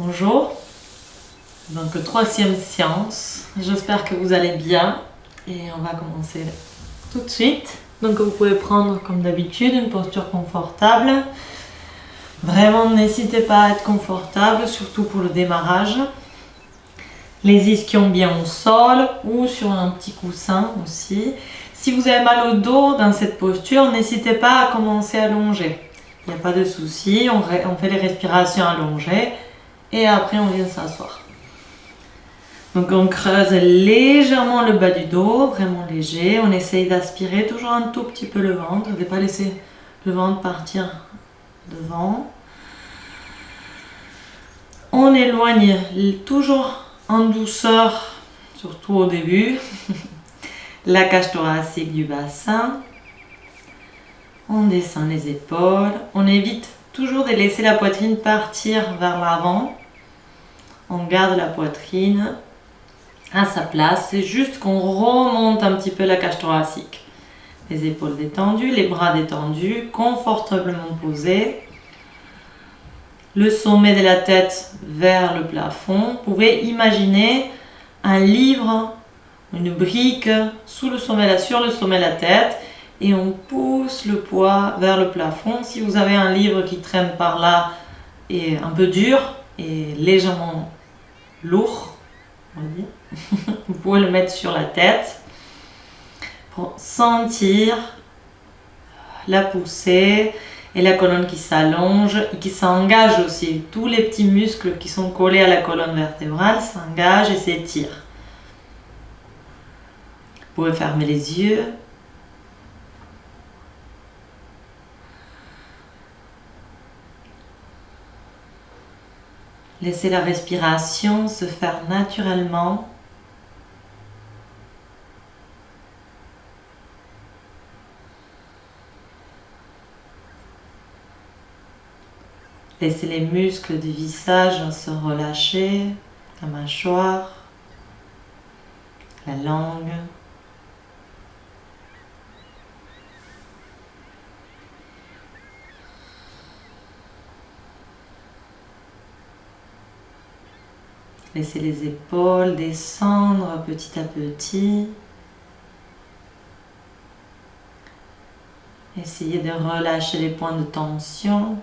Bonjour, donc troisième séance, j'espère que vous allez bien et on va commencer tout de suite. Donc vous pouvez prendre comme d'habitude une posture confortable. Vraiment n'hésitez pas à être confortable, surtout pour le démarrage. Les ischions bien au sol ou sur un petit coussin aussi. Si vous avez mal au dos dans cette posture, n'hésitez pas à commencer allongé. Il n'y a pas de souci, on fait les respirations allongées. Et après, on vient s'asseoir. Donc, on creuse légèrement le bas du dos, vraiment léger. On essaye d'aspirer toujours un tout petit peu le ventre, de ne pas laisser le ventre partir devant. On éloigne toujours en douceur, surtout au début, la cage thoracique du bassin. On descend les épaules. On évite toujours de laisser la poitrine partir vers l'avant. On garde la poitrine à sa place. C'est juste qu'on remonte un petit peu la cage thoracique. Les épaules détendues, les bras détendus, confortablement posés. Le sommet de la tête vers le plafond. Vous pouvez imaginer un livre, une brique sur le sommet de la tête et on pousse le poids vers le plafond. Si vous avez un livre qui traîne par là et un peu dur et légèrement lourd, on va dire, vous pouvez le mettre sur la tête pour sentir la poussée et la colonne qui s'allonge et qui s'engage aussi. Tous les petits muscles qui sont collés à la colonne vertébrale s'engagent et s'étirent. Vous pouvez fermer les yeux. Laissez la respiration se faire naturellement. Laissez les muscles du visage se relâcher, la mâchoire, la langue. Laissez les épaules descendre petit à petit. Essayez de relâcher les points de tension.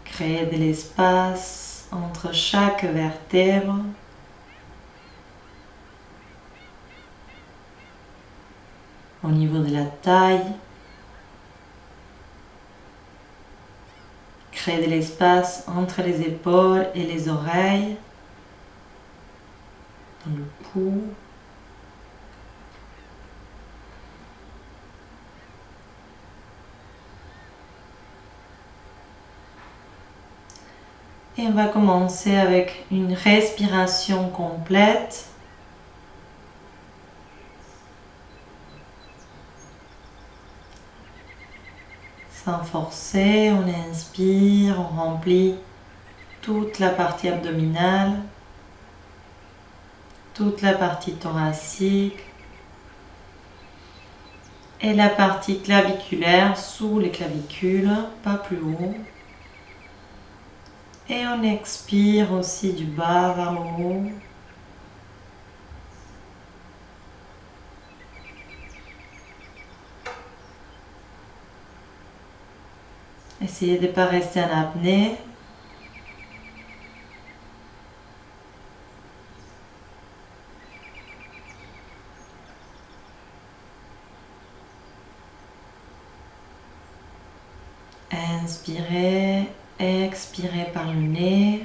Créez de l'espace entre chaque vertèbre. Au niveau de la taille. Créez de l'espace entre les épaules et les oreilles. Dans le pouls. Et on va commencer avec une respiration complète. Sans forcer, on inspire, on remplit toute la partie abdominale, toute la partie thoracique et la partie claviculaire sous les clavicules, pas plus haut. Et on expire aussi du bas vers le haut. Essayez de ne pas rester en apnée. Inspirez, expirez par le nez.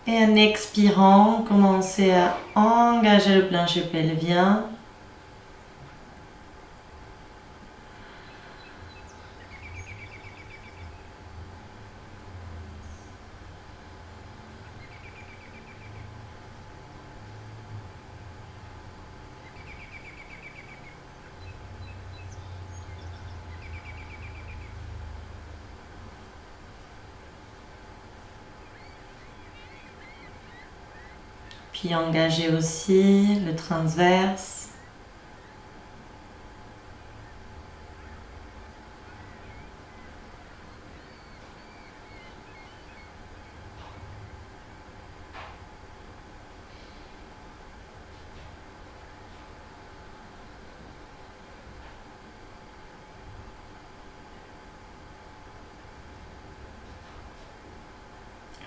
Et en expirant, commencez à engager le plancher pelvien. Puis engagez aussi le transverse.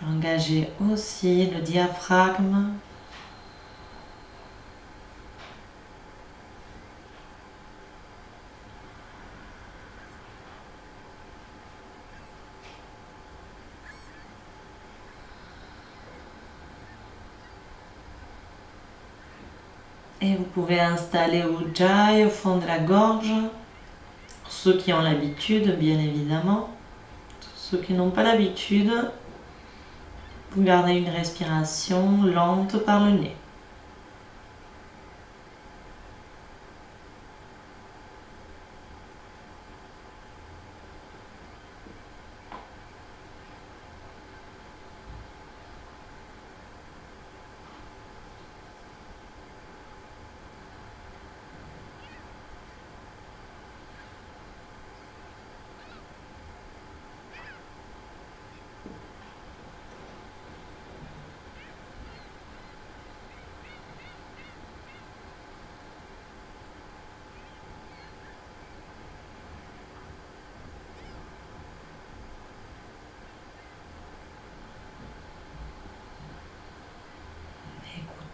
Engagez aussi le diaphragme. Et vous pouvez installer Ujjayi au fond de la gorge. Pour ceux qui ont l'habitude, bien évidemment. Pour ceux qui n'ont pas l'habitude, vous gardez une respiration lente par le nez.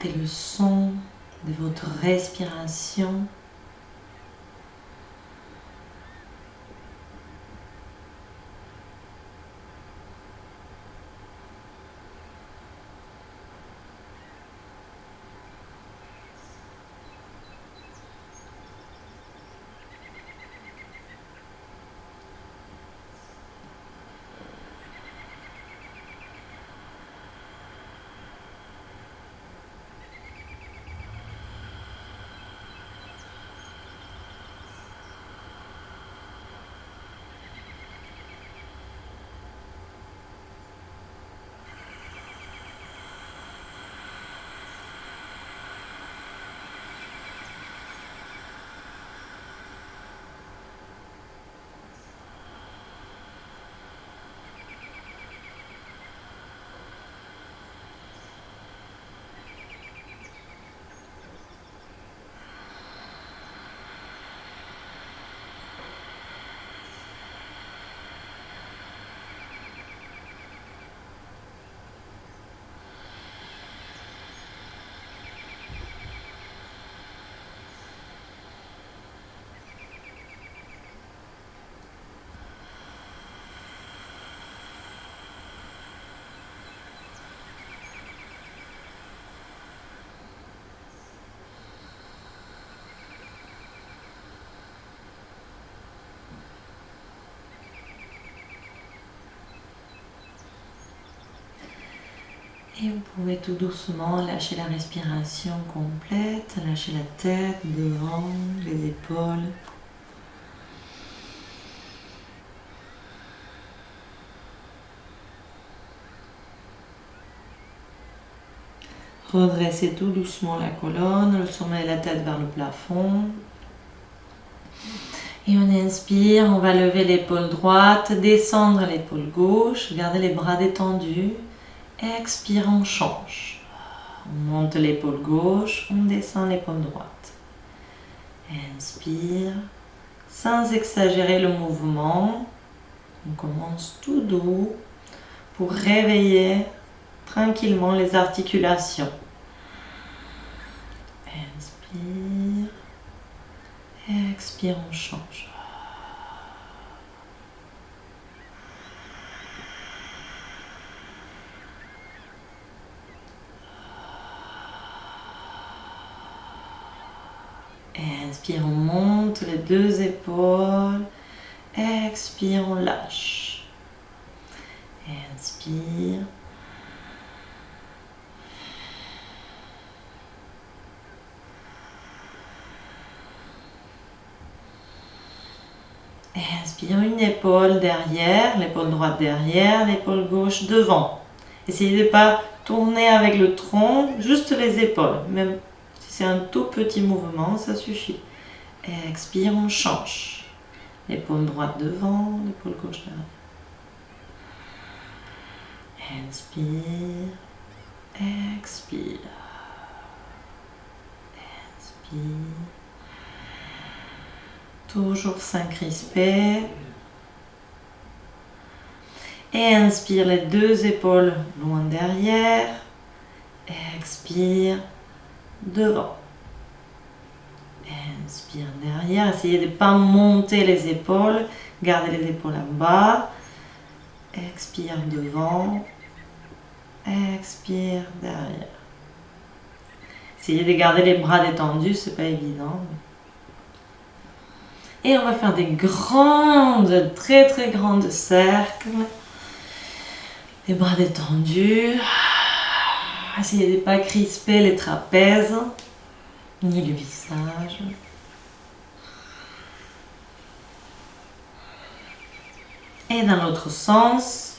Écoutez le son de votre respiration. Et vous pouvez tout doucement lâcher la respiration complète, lâcher la tête, devant, les épaules. Redressez tout doucement la colonne, le sommet de la tête vers le plafond. Et on inspire, on va lever l'épaule droite, descendre l'épaule gauche, garder les bras détendus. Expire, on change. On monte l'épaule gauche, on descend l'épaule droite. Inspire, sans exagérer le mouvement. On commence tout doux pour réveiller tranquillement les articulations. Inspire, expire, on change. Inspire, on monte les deux épaules. Expire, on lâche. Inspire. Inspire, une épaule derrière, l'épaule droite derrière, l'épaule gauche devant. Essayez de ne pas tourner avec le tronc, juste les épaules. Même si c'est un tout petit mouvement, ça suffit. Expire, on change. L'épaule droite devant, l'épaule gauche derrière. Inspire, expire, inspire. Toujours sans crisper. Et inspire les deux épaules loin derrière. Expire, devant. Inspire derrière. Essayez de ne pas monter les épaules. Gardez les épaules en bas. Expire devant. Expire derrière. Essayez de garder les bras détendus, c'est pas évident. Et on va faire des grandes, très très grandes cercles. Les bras détendus. Essayez de ne pas crisper les trapèzes, ni le visage. Et dans l'autre sens.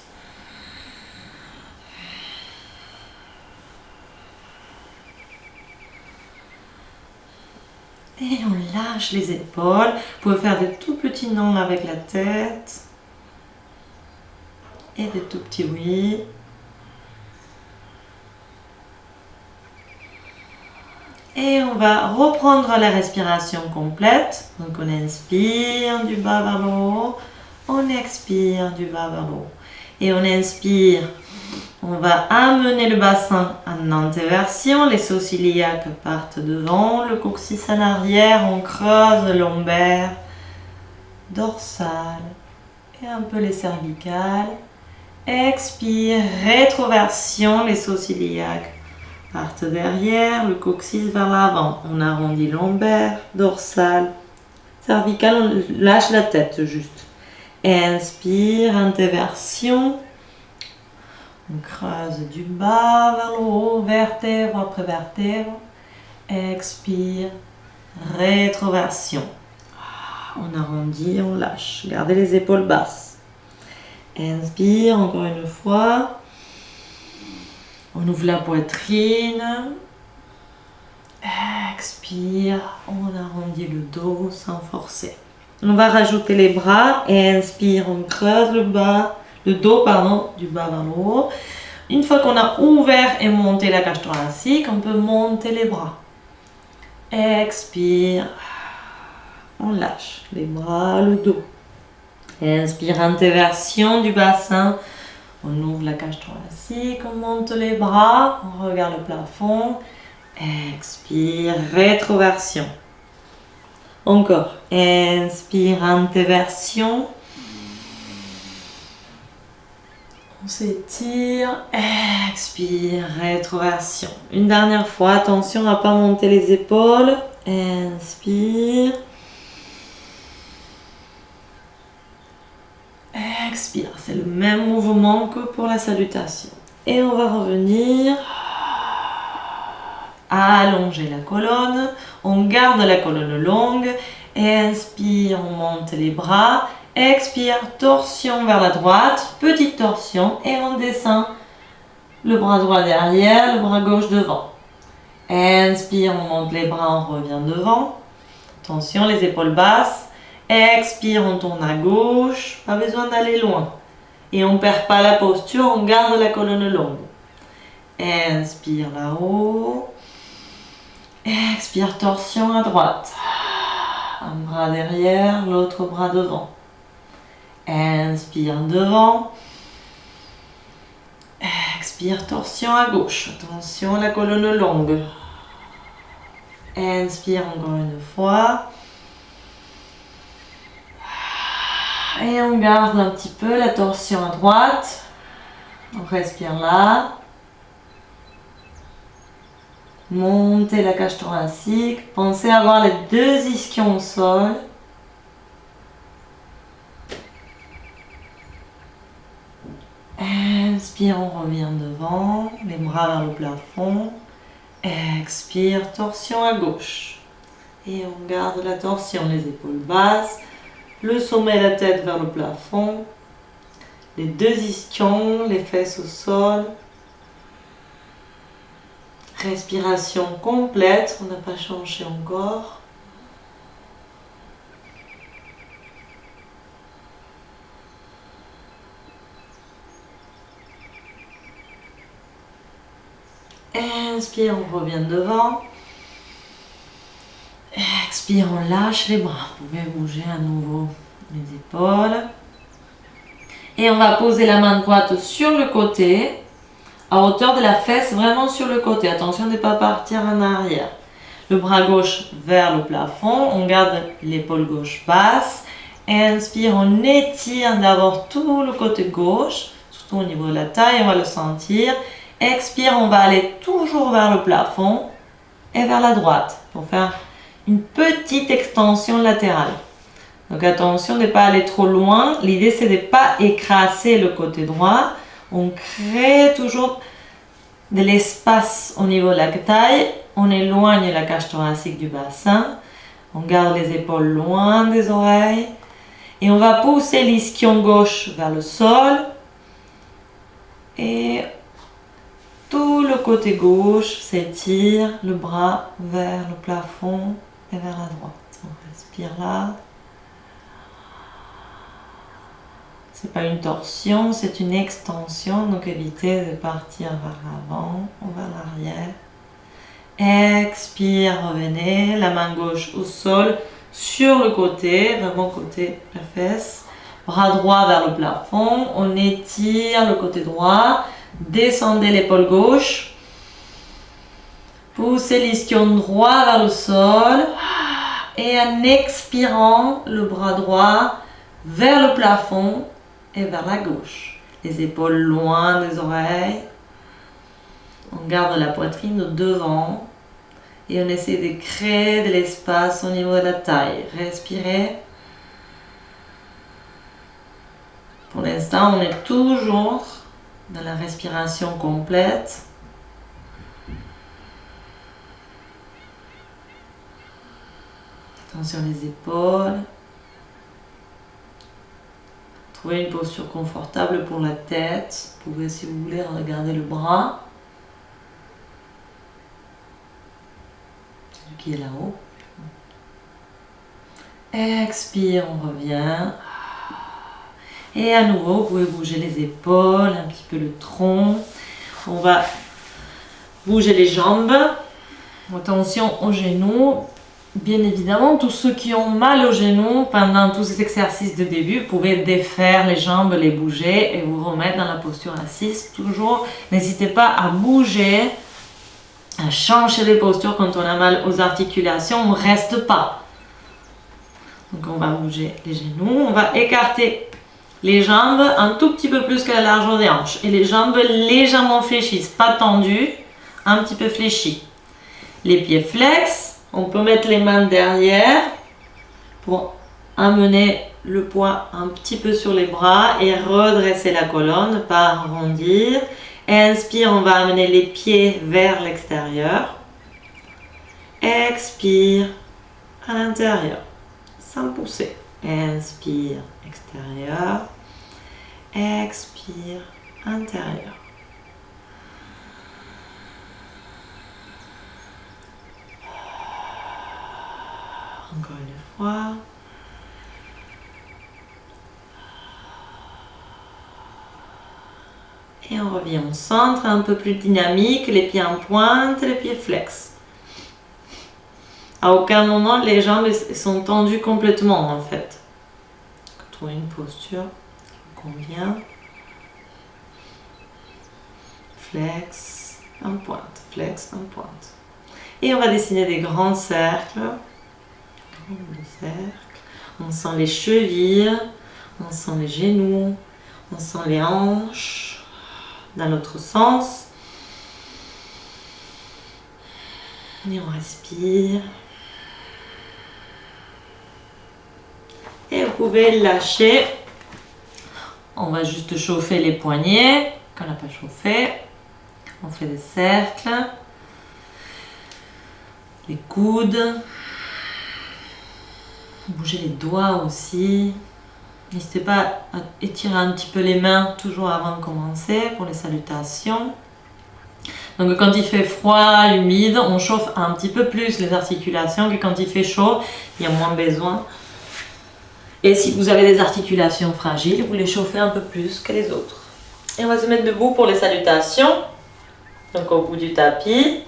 Et on lâche les épaules. Vous pouvez faire des tout petits noms avec la tête. Et des tout petits oui. Et on va reprendre la respiration complète. Donc on inspire du bas vers le haut. On expire du bas vers le haut. Et on inspire. On va amener le bassin en antéversion. Les sourcils iliaques partent devant. Le coccyx en arrière. On creuse le lombaire, dorsal et un peu les cervicales. Expire, rétroversion. Les sourcils iliaques partent derrière. Le coccyx vers l'avant. On arrondit lombaire, dorsal, cervical. On lâche la tête juste. Inspire, antéversion. On creuse du bas vers le haut, vertèbre après vertèbre. Expire, rétroversion. On arrondit, on lâche. Gardez les épaules basses. Inspire, encore une fois. On ouvre la poitrine. Expire, on arrondit le dos sans forcer. On va rajouter les bras. Inspire, on creuse le dos, du bas vers le haut. Une fois qu'on a ouvert et monté la cage thoracique, on peut monter les bras. Expire, on lâche les bras, le dos. Inspire, antéversion du bassin. On ouvre la cage thoracique, on monte les bras, on regarde le plafond. Expire, rétroversion. Encore. Inspire, antéversion. On s'étire. Expire, rétroversion. Une dernière fois, attention à ne pas monter les épaules. Inspire. Expire. C'est le même mouvement que pour la salutation. Et on va revenir à allonger la colonne. On garde la colonne longue. Inspire, on monte les bras. Expire, torsion vers la droite, petite torsion et on descend le bras droit derrière, le bras gauche devant. Inspire, on monte les bras, on revient devant. Attention, les épaules basses. Expire, on tourne à gauche, pas besoin d'aller loin. Et on ne perd pas la posture, on garde la colonne longue. Inspire là-haut. Expire, torsion à droite. Un bras derrière, l'autre bras devant. Inspire devant. Expire, torsion à gauche. Attention à la colonne longue. Inspire encore une fois. Et on garde un petit peu la torsion à droite. On respire là. Montez la cage thoracique. Pensez à avoir les deux ischions au sol. Inspire, on revient devant, les bras vers le plafond. Expire, torsion à gauche. Et on garde la torsion, les épaules basses, le sommet de la tête vers le plafond, les deux ischions, les fesses au sol. Respiration complète, on n'a pas changé encore. Inspire, on revient devant. Expire, on lâche les bras. Vous pouvez bouger à nouveau les épaules. Et on va poser la main droite sur le côté, à hauteur de la fesse, vraiment sur le côté. Attention de ne pas partir en arrière. Le bras gauche vers le plafond, on garde l'épaule gauche basse. Inspire, on étire d'abord tout le côté gauche, surtout au niveau de la taille, on va le sentir. Expire, on va aller toujours vers le plafond et vers la droite pour faire une petite extension latérale. Donc attention de ne pas aller trop loin. L'idée c'est de ne pas écraser le côté droit. On crée toujours de l'espace au niveau de la taille. On éloigne la cage thoracique du bassin. On garde les épaules loin des oreilles. Et on va pousser l'ischio gauche vers le sol. Et tout le côté gauche s'étire, le bras vers le plafond et vers la droite. On respire là. C'est pas une torsion, c'est une extension, donc évitez de partir vers l'avant ou vers l'arrière. Expire, revenez, la main gauche au sol, sur le côté, vraiment côté la fesse. Bras droit vers le plafond, on étire le côté droit, descendez l'épaule gauche. Poussez l'ischio droit vers le sol. Et en expirant, le bras droit vers le plafond et vers la gauche. Les épaules loin des oreilles. On garde la poitrine devant. Et on essaie de créer de l'espace au niveau de la taille. Respirez. Pour l'instant, on est toujours dans la respiration complète. Attention les épaules. Trouvez une posture confortable pour la tête. Vous pouvez, si vous voulez, regarder le bras. Celui qui est là-haut. Expire, on revient. Et à nouveau, vous pouvez bouger les épaules, un petit peu le tronc. On va bouger les jambes. Attention aux genoux. Bien évidemment, tous ceux qui ont mal aux genoux pendant tous ces exercices de début, vous pouvez défaire les jambes, les bouger et vous remettre dans la posture assise. Toujours, n'hésitez pas à bouger, à changer de posture quand on a mal aux articulations. On ne reste pas. Donc on va bouger les genoux, on va écarter les jambes un tout petit peu plus que la largeur des hanches. Et les jambes légèrement fléchies, pas tendues, un petit peu fléchies. Les pieds flex. On peut mettre les mains derrière pour amener le poids un petit peu sur les bras et redresser la colonne, pas arrondir. Inspire, on va amener les pieds vers l'extérieur. Expire à l'intérieur, sans pousser. Inspire, extérieur. Expire, intérieur. Encore une fois. Et on revient au centre, un peu plus dynamique, les pieds en pointe, les pieds flex. À aucun moment les jambes sont tendues complètement en fait. Trouvez une posture qui vous convient. Flex, en pointe, flex, en pointe. Et on va dessiner des grands cercles. On sent les chevilles, on sent les genoux, on sent les hanches dans l'autre sens. Et on respire. Et vous pouvez lâcher. On va juste chauffer les poignets. Quand on n'a pas chauffé, on fait des cercles. Les coudes. Bougez les doigts aussi. N'hésitez pas à étirer un petit peu les mains toujours avant de commencer pour les salutations. Donc quand il fait froid, humide, on chauffe un petit peu plus les articulations que quand il fait chaud, il y a moins besoin. Et si vous avez des articulations fragiles, vous les chauffez un peu plus que les autres. Et on va se mettre debout pour les salutations. Donc au bout du tapis.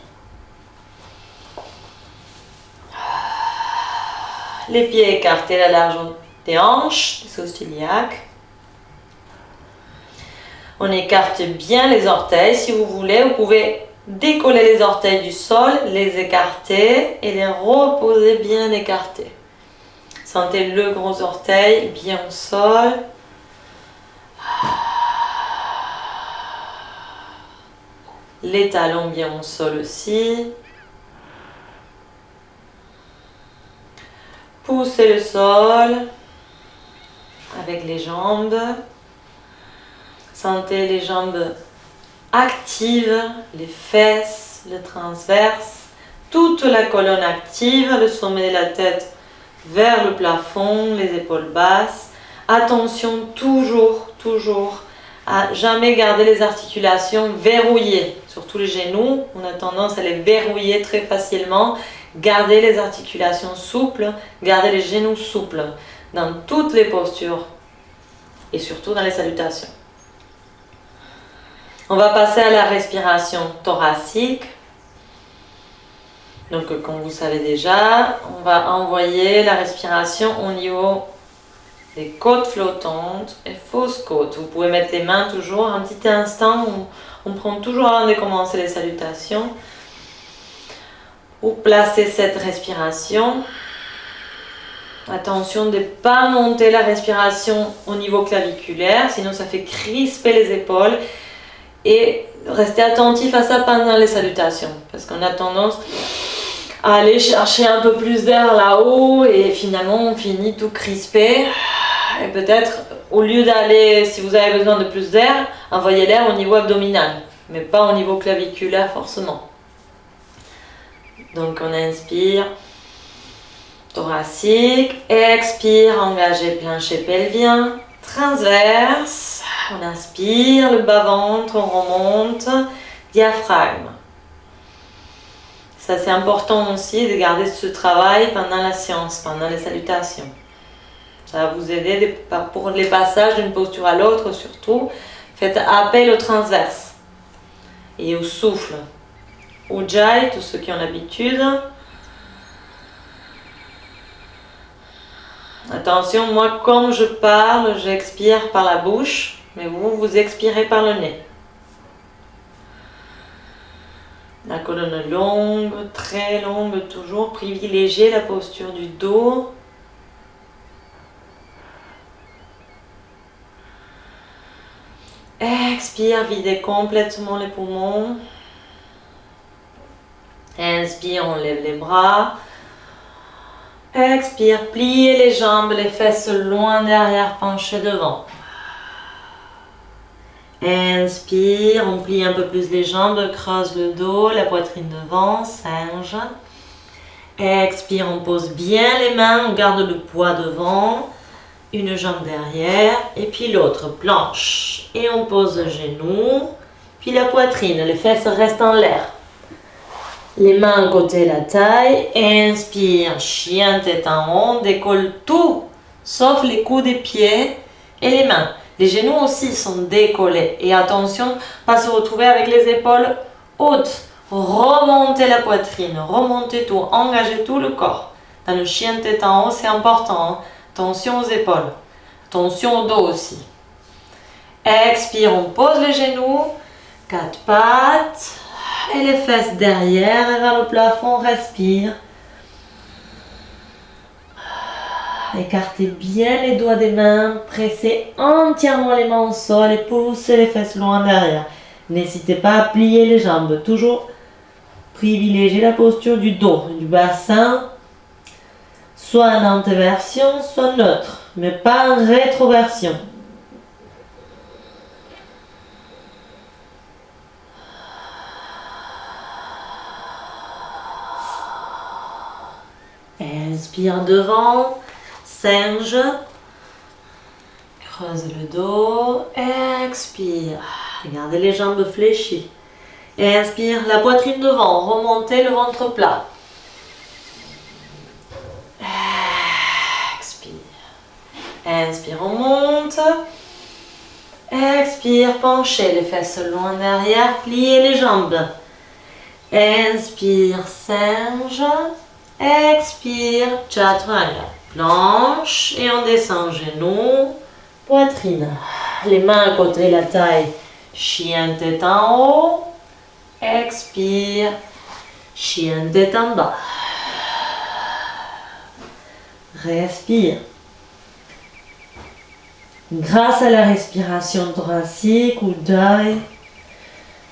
Les pieds écartés, la largeur des hanches, des os iliaques. On écarte bien les orteils. Si vous voulez, vous pouvez décoller les orteils du sol, les écarter et les reposer bien écartés. Sentez le gros orteil bien au sol. Les talons bien au sol aussi. Poussez le sol avec les jambes. Sentez les jambes actives, les fesses, le transverse, toute la colonne active, le sommet de la tête vers le plafond, les épaules basses. Attention toujours à jamais garder les articulations verrouillées, surtout les genoux. On a tendance à les verrouiller très facilement. Gardez les articulations souples, gardez les genoux souples dans toutes les postures et surtout dans les salutations. On va passer à la respiration thoracique. Donc comme vous savez déjà, on va envoyer la respiration au niveau des côtes flottantes et fausses côtes. Vous pouvez mettre les mains toujours un petit instant, on prend toujours avant de commencer les salutations. Vous placez cette respiration. Attention de ne pas monter la respiration au niveau claviculaire, sinon ça fait crisper les épaules. Et restez attentif à ça pendant les salutations, parce qu'on a tendance à aller chercher un peu plus d'air là-haut et finalement on finit tout crispé. Et peut-être, au lieu d'aller, si vous avez besoin de plus d'air, envoyez l'air au niveau abdominal, mais pas au niveau claviculaire forcément. Donc on inspire, thoracique, expire, engagez plancher pelvien, transverse, on inspire, le bas-ventre, on remonte, diaphragme. Ça c'est important aussi de garder ce travail pendant la séance, pendant les salutations. Ça va vous aider pour les passages d'une posture à l'autre surtout. Faites appel au transverse et au souffle. Ujjayi, tous ceux qui ont l'habitude. Attention, moi comme je parle, j'expire par la bouche, mais vous expirez par le nez. La colonne longue, très longue toujours, privilégiez la posture du dos. Expire, videz complètement les poumons. Inspire, on lève les bras. Expire, pliez les jambes, les fesses loin derrière, penchez devant. Inspire, on plie un peu plus les jambes, creuse le dos, la poitrine devant, singe. Expire, on pose bien les mains, on garde le poids devant. Une jambe derrière et puis l'autre, planche. Et on pose le genou, puis la poitrine, les fesses restent en l'air. Les mains à côté de la taille, inspire, chien tête en haut, on décolle tout, sauf les coudes des pieds et les mains. Les genoux aussi sont décollés. Et attention, pas se retrouver avec les épaules hautes. Remontez la poitrine, remontez tout, engagez tout le corps. Dans le chien tête en haut, c'est important. Hein? Attention aux épaules, attention au dos aussi. Expire, on pose les genoux, quatre pattes et les fesses derrière et vers le plafond, respire. Écartez bien les doigts des mains, pressez entièrement les mains au sol et poussez les fesses loin derrière. N'hésitez pas à plier les jambes, toujours privilégiez la posture du dos, du bassin. Soit en antéversion, soit neutre, mais pas en rétroversion. Inspire devant, singe, creuse le dos, expire. Gardez les jambes fléchies. Inspire, la poitrine devant, remontez le ventre plat. Expire. Inspire, on monte. Expire, penchez les fesses loin derrière, pliez les jambes. Inspire, singe. Expire, chaturanga. Planche et on descend genoux, poitrine. Les mains à côté de la taille. Chien tête en haut. Expire, chien tête en bas. Respire. Grâce à la respiration thoracique ou d'œil,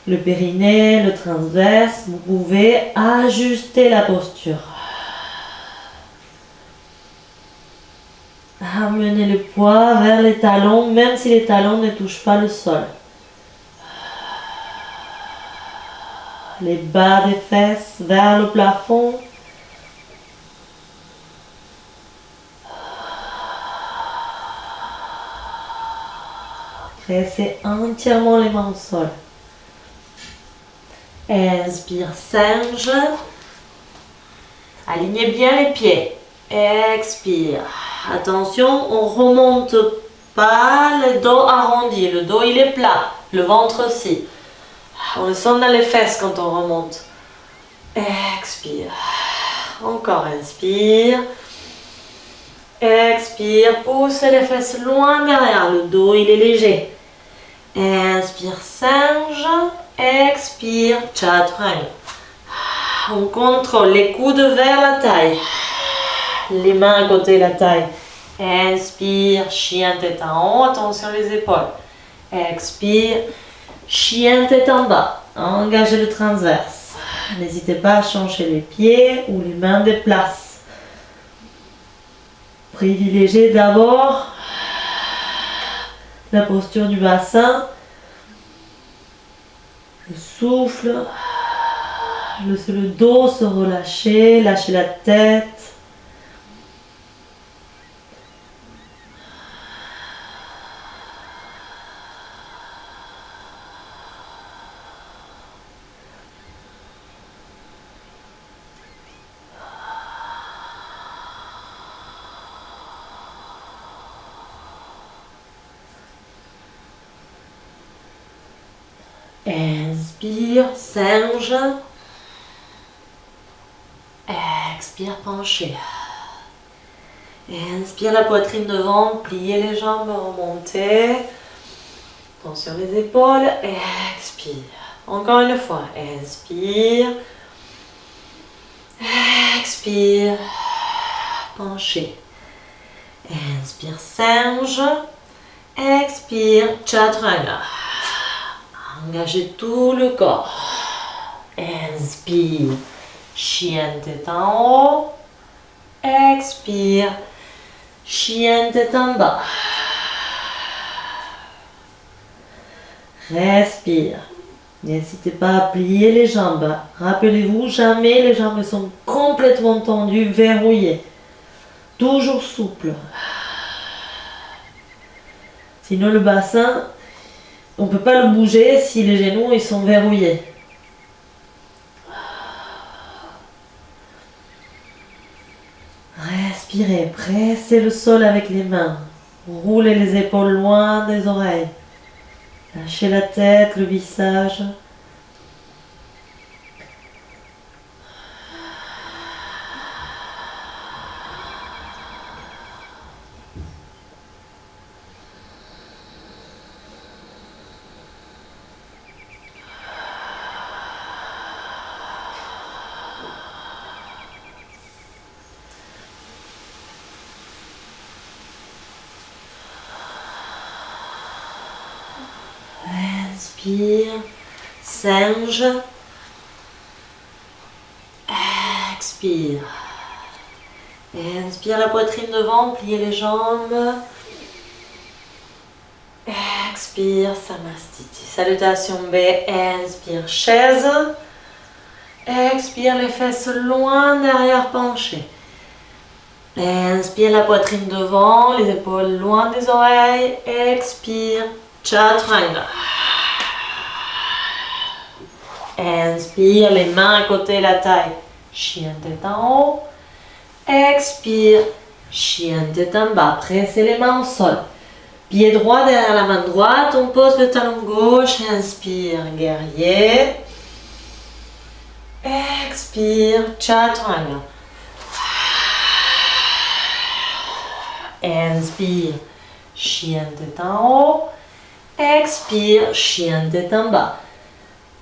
le périnée, le transverse, vous pouvez ajuster la posture. Amenez le poids vers les talons, même si les talons ne touchent pas le sol. Les bas des fesses vers le plafond. Pressez entièrement les mains au sol. Inspire, singe. Alignez bien les pieds. Expire. Attention, on remonte pas le dos arrondi. Le dos il est plat. Le ventre aussi. On le sent dans les fesses quand on remonte. Expire. Encore inspire. Expire. Poussez les fesses loin derrière. Le dos il est léger. Inspire, singe. Expire, chaturanga. On contrôle les coudes vers la taille. Les mains à côté de la taille. Inspire, chien tête en haut. Attention les épaules. Expire, chien tête en bas. Engagez le transverse. N'hésitez pas à changer les pieds ou les mains des places. Privilégiez d'abord la posture du bassin. Le souffle. Laissez le dos se relâcher. Lâchez la tête. Inspire, singe. Expire, penché. Inspire la poitrine devant, pliez les jambes, remontez. Attention les épaules. Expire. Encore une fois. Inspire. Expire. Penché. Inspire, singe. Expire, chaturanga. Engagez tout le corps. Inspire, chien tête en haut. Expire, chien tête en bas. Respire. N'hésitez pas à plier les jambes. Rappelez-vous, jamais les jambes sont complètement tendues, verrouillées. Toujours souple. Sinon le bassin, on ne peut pas le bouger si les genoux ils sont verrouillés. Respirez, pressez le sol avec les mains. Roulez les épaules loin des oreilles. Lâchez la tête, le visage. Inspire, singe. Expire. Inspire la poitrine devant, pliez les jambes. Expire, Samastiti. Salutation B. Inspire, chaise. Expire les fesses loin derrière penché. Inspire la poitrine devant, les épaules loin des oreilles. Expire, chaturanga. Inspire, les mains à côté de la taille. Chien tête en haut. Expire, chien tête en bas. Pressez les mains au sol. Pied droit derrière la main droite. On pose le talon gauche. Inspire, guerrier. Expire, chaturanga. Inspire, chien tête en haut. Expire, chien tête en bas.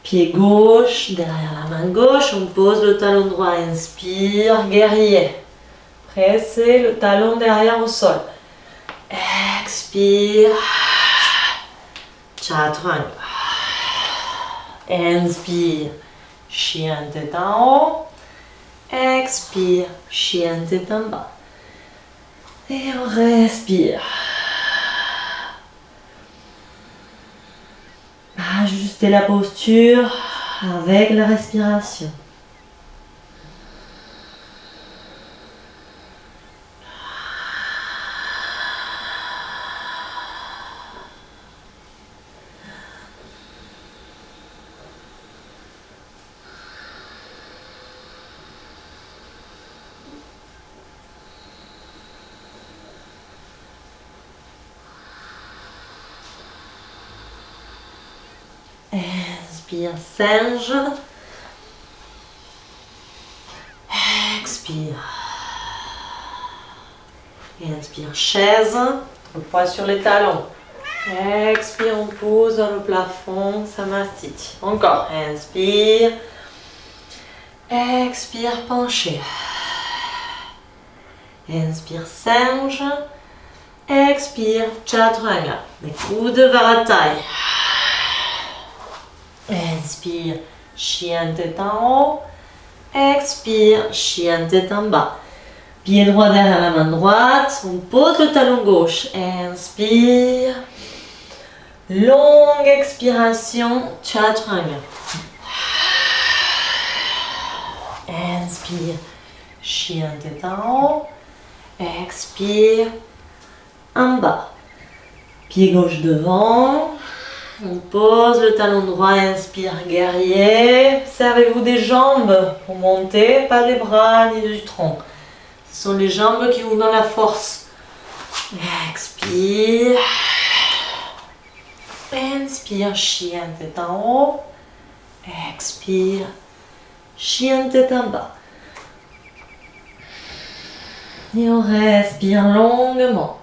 Pied gauche, derrière la main gauche, on pose le talon droit. Inspire, guerrier. Pressez le talon derrière au sol. Expire, chaturanga. Inspire, chien tête en haut. Expire, chien tête en bas. Et on respire. Ajustez la posture avec la respiration. Inspire, singe. Expire. Inspire, chaise. Le poids sur les talons. Expire, on pose dans le plafond, Samasthiti. Encore. Inspire. Expire, penché. Inspire, singe. Expire, chaturanga. Les coudes vers la taille. Inspire, chien tête en haut. Expire, chien tête en bas. Pied droit derrière la main droite. On pose le talon gauche. Inspire. Longue expiration, chaturanga. Inspire, chien tête en haut. Expire, en bas. Pied gauche devant. On pose le talon droit, inspire, guerrier. Servez-vous des jambes pour monter, pas des bras ni du tronc. Ce sont les jambes qui vous donnent la force. Expire. Inspire, chien tête en haut. Expire, chien tête en bas. Et on respire longuement.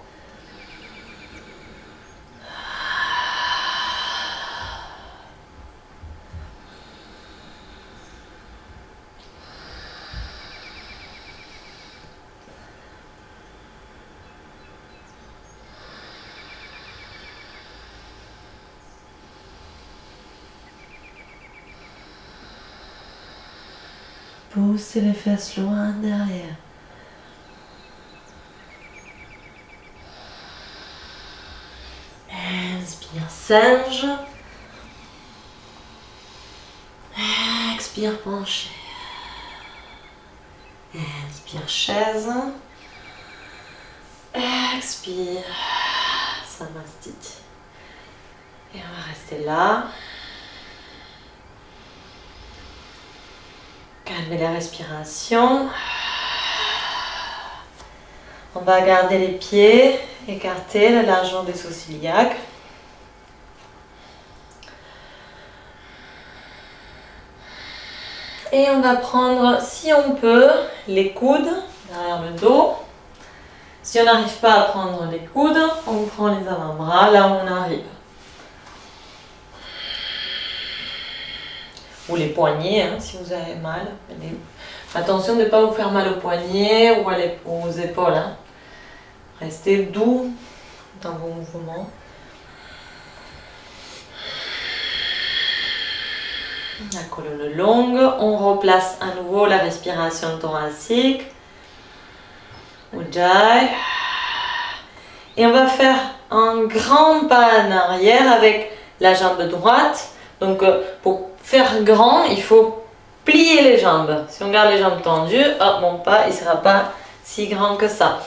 Poussez les fesses loin derrière. Inspire, singe. Expire, penché. Inspire, chaise. Expire, Samasthiti. Et on va rester là. Calmez la respiration. On va garder les pieds écartés, la largeur des sourcils iliaques. Et on va prendre, si on peut, les coudes derrière le dos. Si on n'arrive pas à prendre les coudes, on prend les avant-bras là où on arrive. Ou les poignets, hein, si vous avez mal. Attention de ne pas vous faire mal aux poignets ou aux épaules. Hein. Restez doux dans vos mouvements. La colonne longue. On replace à nouveau la respiration thoracique. Ujjayi. Et on va faire un grand pas en arrière avec la jambe droite. Donc pour faire grand, il faut plier les jambes. Si on garde les jambes tendues, oh, mon pas il ne sera pas si grand que ça.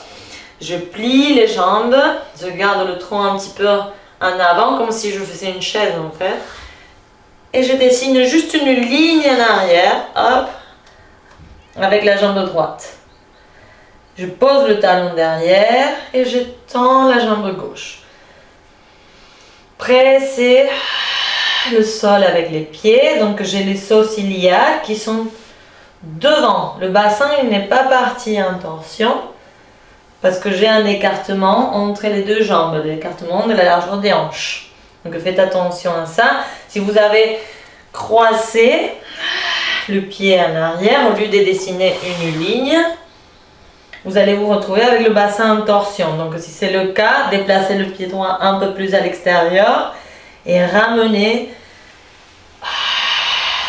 Je plie les jambes, je garde le tronc un petit peu en avant, comme si je faisais une chaise en fait. Et je dessine juste une ligne en arrière, hop, avec la jambe droite. Je pose le talon derrière et je tends la jambe gauche. Pressez le sol avec les pieds. Donc j'ai les sourcils qui sont devant. Le bassin il n'est pas parti en torsion parce que j'ai un écartement entre les deux jambes, l'écartement de la largeur des hanches. Donc faites attention à ça. Si vous avez croisé le pied en arrière, au lieu de dessiner une ligne, vous allez vous retrouver avec le bassin en torsion. Donc si c'est le cas, déplacez le pied droit un peu plus à l'extérieur et ramenez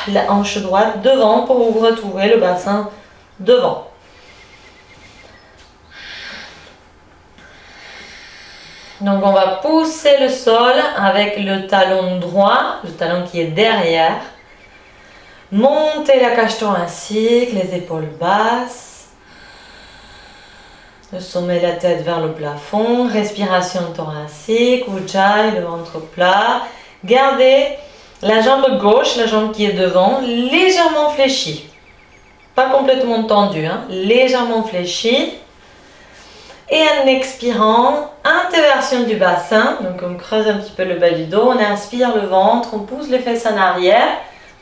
la hanche droite devant pour vous retrouver le bassin devant. Donc on va pousser le sol avec le talon droit, le talon qui est derrière. Montez la cage thoracique, les épaules basses. Le sommet de la tête vers le plafond, respiration thoracique, ujjayi, le ventre plat. Gardez la jambe gauche, la jambe qui est devant, légèrement fléchie. Pas complètement tendue, hein, légèrement fléchie. Et en expirant, inversion du bassin, donc on creuse un petit peu le bas du dos, on inspire le ventre, on pousse les fesses en arrière,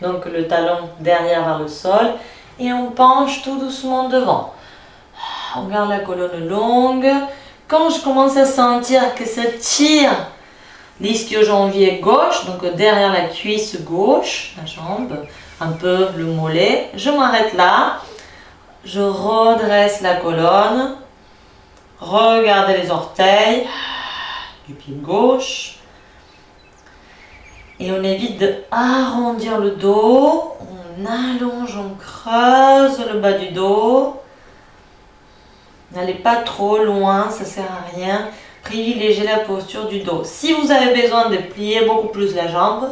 donc le talon derrière vers le sol, et on penche tout doucement devant. On garde la colonne longue. Quand je commence à sentir que ça tire l'ischio-jambier gauche, donc derrière la cuisse gauche, la jambe, un peu le mollet, je m'arrête là. Je redresse la colonne. Regardez les orteils du pied gauche. Et on évite d'arrondir le dos. On allonge, on creuse le bas du dos. N'allez pas trop loin, ça ne sert à rien. Privilégiez la posture du dos. Si vous avez besoin de plier beaucoup plus la jambe,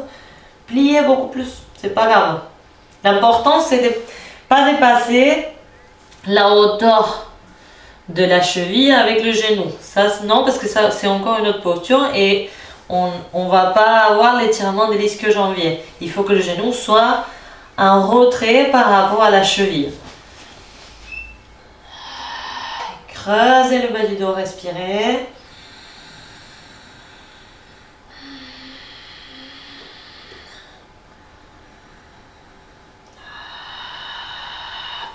pliez beaucoup plus, c'est pas grave. L'important c'est de ne pas dépasser la hauteur de la cheville avec le genou. Ça, non, parce que ça c'est encore une autre posture et on ne va pas avoir l'étirement de l'ischio-jambier. Il faut que le genou soit en retrait par rapport à la cheville. Creusez le bas du dos, respirez.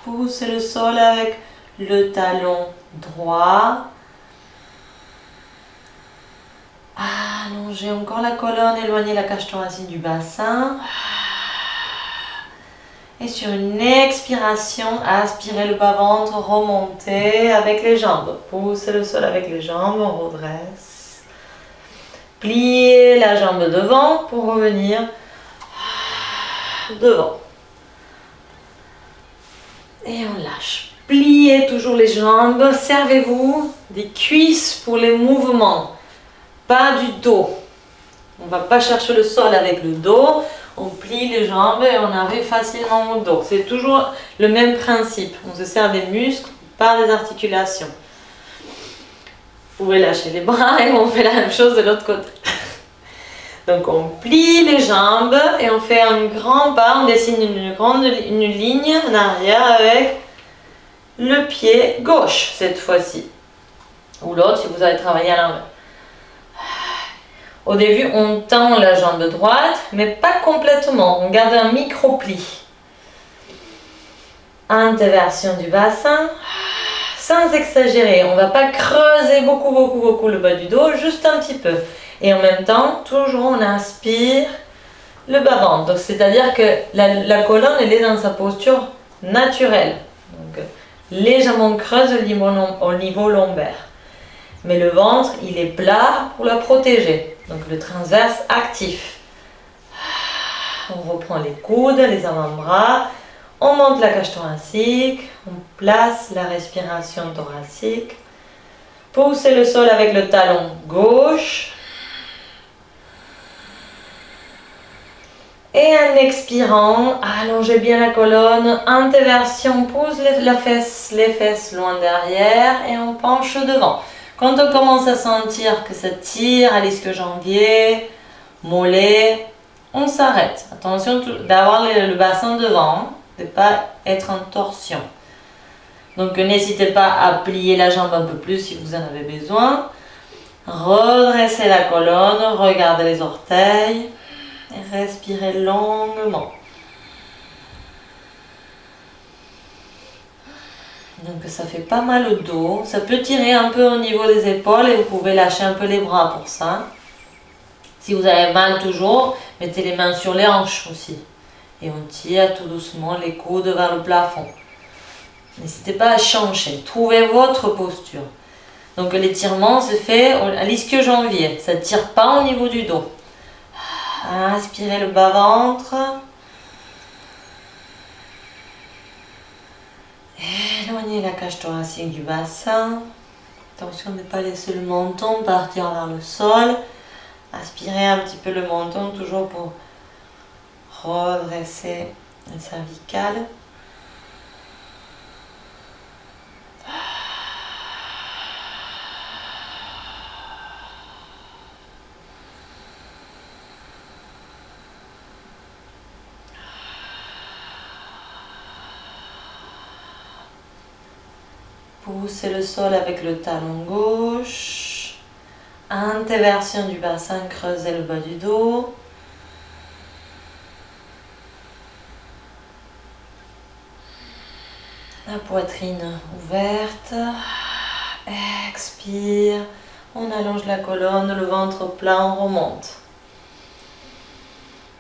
Poussez le sol avec le talon droit. Allongez encore la colonne, éloignez la cage thoracique du bassin. Et sur une expiration, aspirez le bas-ventre, remontez avec les jambes. Poussez le sol avec les jambes, on redresse. Pliez la jambe devant pour revenir devant. Et on lâche. Pliez toujours les jambes. Servez-vous des cuisses pour les mouvements, pas du dos. On ne va pas chercher le sol avec le dos. On plie les jambes et on arrive facilement au dos. C'est toujours le même principe. On se sert des muscles par des articulations. Vous pouvez lâcher les bras et on fait la même chose de l'autre côté. Donc on plie les jambes et on fait un grand pas. On dessine une ligne en arrière avec le pied gauche cette fois-ci. Ou l'autre si vous avez travaillé à l'envers. Au début, on tend la jambe droite, mais pas complètement. On garde un micro-pli. Inversion du bassin, sans exagérer. On ne va pas creuser beaucoup le bas du dos, juste un petit peu. Et en même temps, toujours on inspire le bas-ventre. C'est-à-dire que la colonne, elle est dans sa posture naturelle. Donc, légèrement creuse au niveau lombaire. Mais le ventre, il est plat pour la protéger. Donc le transverse actif. On reprend les coudes, les avant-bras. On monte la cage thoracique. On place la respiration thoracique. Poussez le sol avec le talon gauche. Et en expirant, allongez bien la colonne. Inversion, pousse les fesses loin derrière et on penche devant. Quand on commence à sentir que ça tire à l'ischio-jambier, mollet, on s'arrête. Attention d'avoir le bassin devant, de ne pas être en torsion. Donc n'hésitez pas à plier la jambe un peu plus si vous en avez besoin. Redressez la colonne, regardez les orteils et respirez longuement. Donc ça fait pas mal au dos. Ça peut tirer un peu au niveau des épaules et vous pouvez lâcher un peu les bras pour ça. Si vous avez mal toujours, mettez les mains sur les hanches aussi. Et on tire tout doucement les coudes vers le plafond. N'hésitez pas à changer. Trouvez votre posture. Donc l'étirement se fait à l'ischio-jambier. Ça ne tire pas au niveau du dos. Inspirez le bas-ventre. Éloignez la cage thoracique du bassin. Attention de ne pas laisser le menton partir vers le sol. Aspirez un petit peu le menton, toujours pour redresser le cervical. Poussez le sol avec le talon gauche. Intéversion du bassin, creusez le bas du dos. La poitrine ouverte. Expire. On allonge la colonne, le ventre plat, on remonte.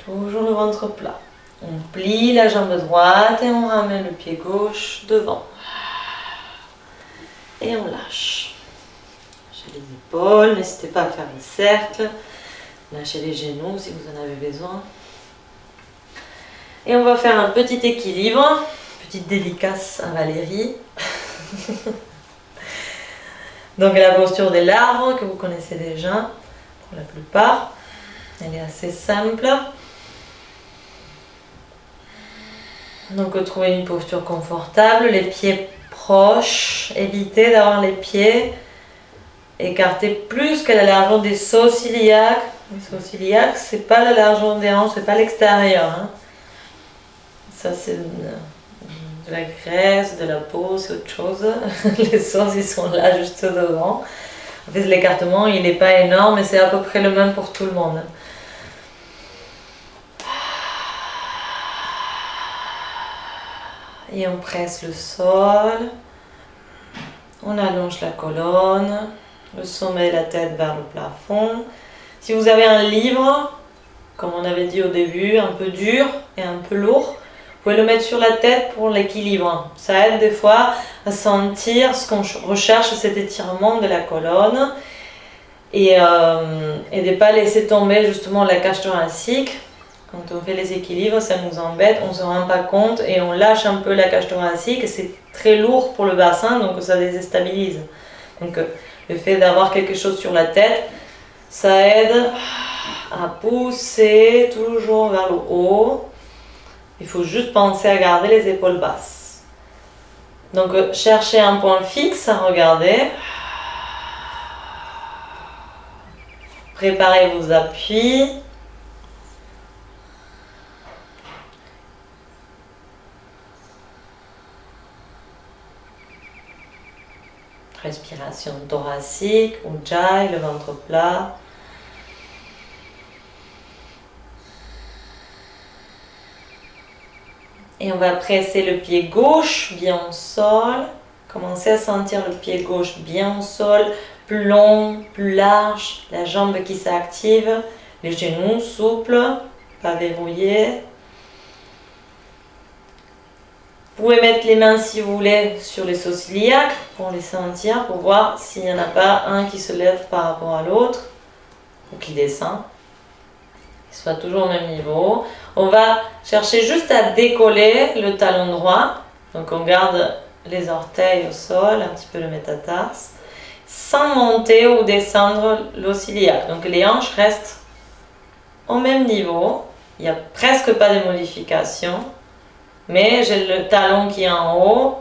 Toujours le ventre plat. On plie la jambe droite et on ramène le pied gauche devant. Et on lâche. Lâchez les épaules, n'hésitez pas à faire le cercle. Lâchez les genoux si vous en avez besoin. Et on va faire un petit équilibre, petite dédicace à Valérie. Donc la posture des larves que vous connaissez déjà pour la plupart. Elle est assez simple. Donc trouvez une posture confortable, les pieds proches, évitez d'avoir les pieds écartés plus que la largeur des sauts iliaques. Les sauts iliaques, c'est pas la largeur des hanches, c'est pas l'extérieur. Hein. Ça c'est de la graisse, de la peau, c'est autre chose. Les sauts ils sont là juste devant. En fait l'écartement il n'est pas énorme mais c'est à peu près le même pour tout le monde. Et on presse le sol, on allonge la colonne, le sommet de la tête vers le plafond. Si vous avez un livre, comme on avait dit au début, un peu dur et un peu lourd, vous pouvez le mettre sur la tête pour l'équilibre. Ça aide des fois à sentir ce qu'on recherche, cet étirement de la colonne et de ne pas laisser tomber justement la cage thoracique. Quand on fait les équilibres, ça nous embête, on ne se rend pas compte et on lâche un peu la cage thoracique. C'est très lourd pour le bassin, donc ça déstabilise. Donc le fait d'avoir quelque chose sur la tête, ça aide à pousser toujours vers le haut. Il faut juste penser à garder les épaules basses. Donc cherchez un point fixe à regarder. Préparez vos appuis. Respiration thoracique, Ujjayi, le ventre plat. Et on va presser le pied gauche bien au sol. Commencez à sentir le pied gauche bien au sol, plus long, plus large, la jambe qui s'active, les genoux souples, pas verrouillés. Vous pouvez mettre les mains si vous voulez sur les sauts iliaques pour les sentir, pour voir s'il n'y en a pas un qui se lève par rapport à l'autre ou qui descend. Qu'il soit toujours au même niveau. On va chercher juste à décoller le talon droit. Donc on garde les orteils au sol, un petit peu le métatarse, sans monter ou descendre l'os iliaque. Donc les hanches restent au même niveau. Il n'y a presque pas de modification. Mais j'ai le talon qui est en haut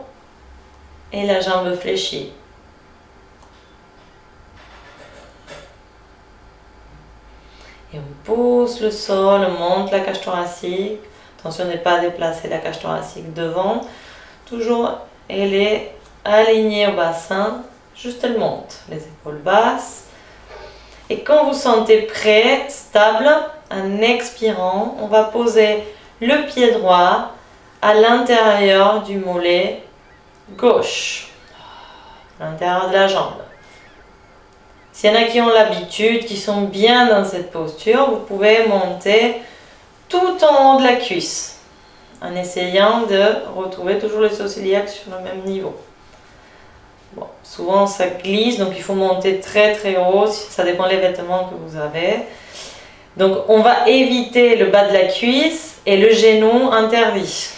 et la jambe fléchie. Et on pousse le sol, on monte la cage thoracique. Attention de ne pas déplacer la cage thoracique devant. Toujours, elle est alignée au bassin. Juste elle monte. Les épaules basses. Et quand vous sentez prêt, stable, en expirant, on va poser le pied droit à l'intérieur du mollet gauche, à l'intérieur de la jambe. S'il y en a qui ont l'habitude, qui sont bien dans cette posture, vous pouvez monter tout en haut de la cuisse, en essayant de retrouver toujours les os iliaques sur le même niveau. Bon, souvent ça glisse, donc il faut monter très très haut, ça dépend des vêtements que vous avez. Donc on va éviter le bas de la cuisse et le genou interdit.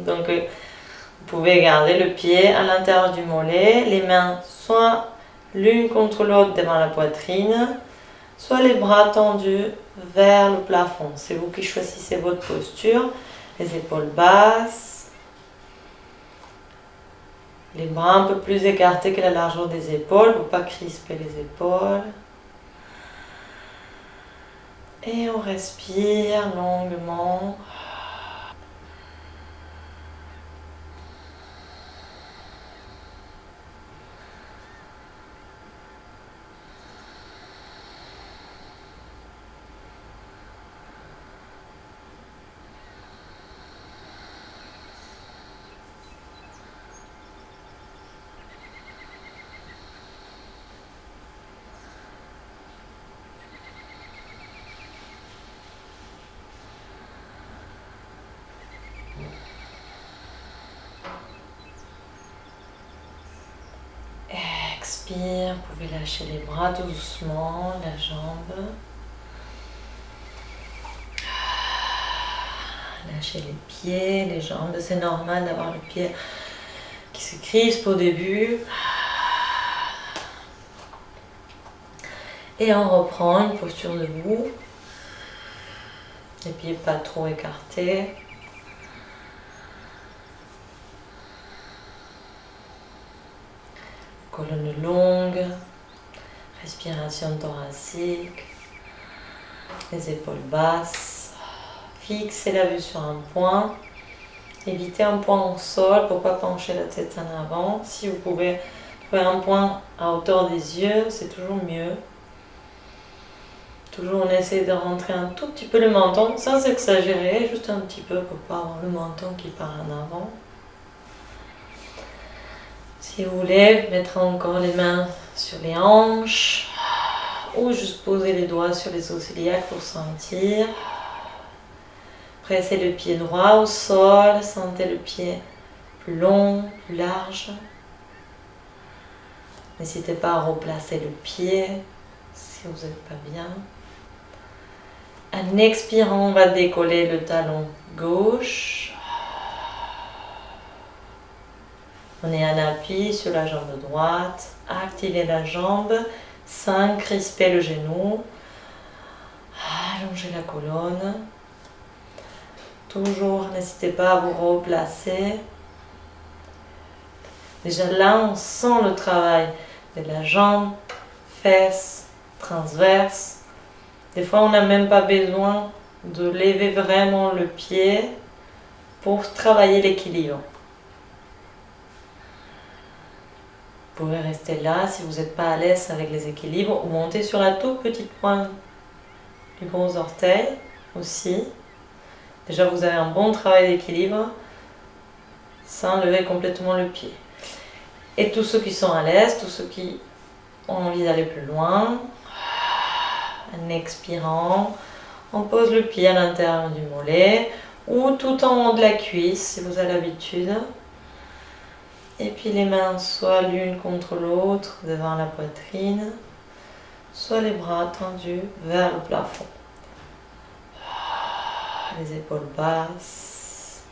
Donc vous pouvez garder le pied à l'intérieur du mollet, les mains soit l'une contre l'autre devant la poitrine, soit les bras tendus vers le plafond. C'est vous qui choisissez votre posture, les épaules basses, les bras un peu plus écartés que la largeur des épaules pour ne pas crisper les épaules. Et on respire longuement. Expire, vous pouvez lâcher les bras tout doucement, la jambe. Lâchez les pieds, les jambes. C'est normal d'avoir le pied qui se crispe au début. Et on reprend une posture debout. Les pieds pas trop écartés. Colonne longue. Respiration thoracique. Les épaules basses. Fixez la vue sur un point. Évitez un point au sol pour ne pas pencher la tête en avant. Si vous pouvez trouver un point à hauteur des yeux, c'est toujours mieux. Toujours on essaie de rentrer un tout petit peu le menton, sans exagérer, juste un petit peu pour ne pas avoir le menton qui part en avant. Si vous voulez, mettre encore les mains sur les hanches ou juste poser les doigts sur les os iliaques pour sentir. Pressez le pied droit au sol, sentez le pied plus long, plus large. N'hésitez pas à replacer le pied si vous n'êtes pas bien. En expirant, on va décoller le talon gauche. On est en appui sur la jambe droite. Activez la jambe sans crisper le genou. Allongez la colonne. Toujours, n'hésitez pas à vous replacer. Déjà là, on sent le travail de la jambe, fesse, transverse. Des fois, on n'a même pas besoin de lever vraiment le pied pour travailler l'équilibre. Vous pouvez rester là si vous n'êtes pas à l'aise avec les équilibres ou monter sur la toute petite pointe du gros orteil aussi. Déjà, vous avez un bon travail d'équilibre sans lever complètement le pied. Et tous ceux qui sont à l'aise, tous ceux qui ont envie d'aller plus loin, en expirant, on pose le pied à l'intérieur du mollet ou tout en haut de la cuisse si vous avez l'habitude. Et puis les mains soit l'une contre l'autre devant la poitrine, soit les bras tendus vers le plafond. Les épaules basses.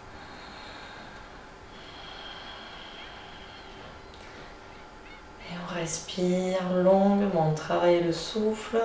Et on respire longuement, on travaille le souffle.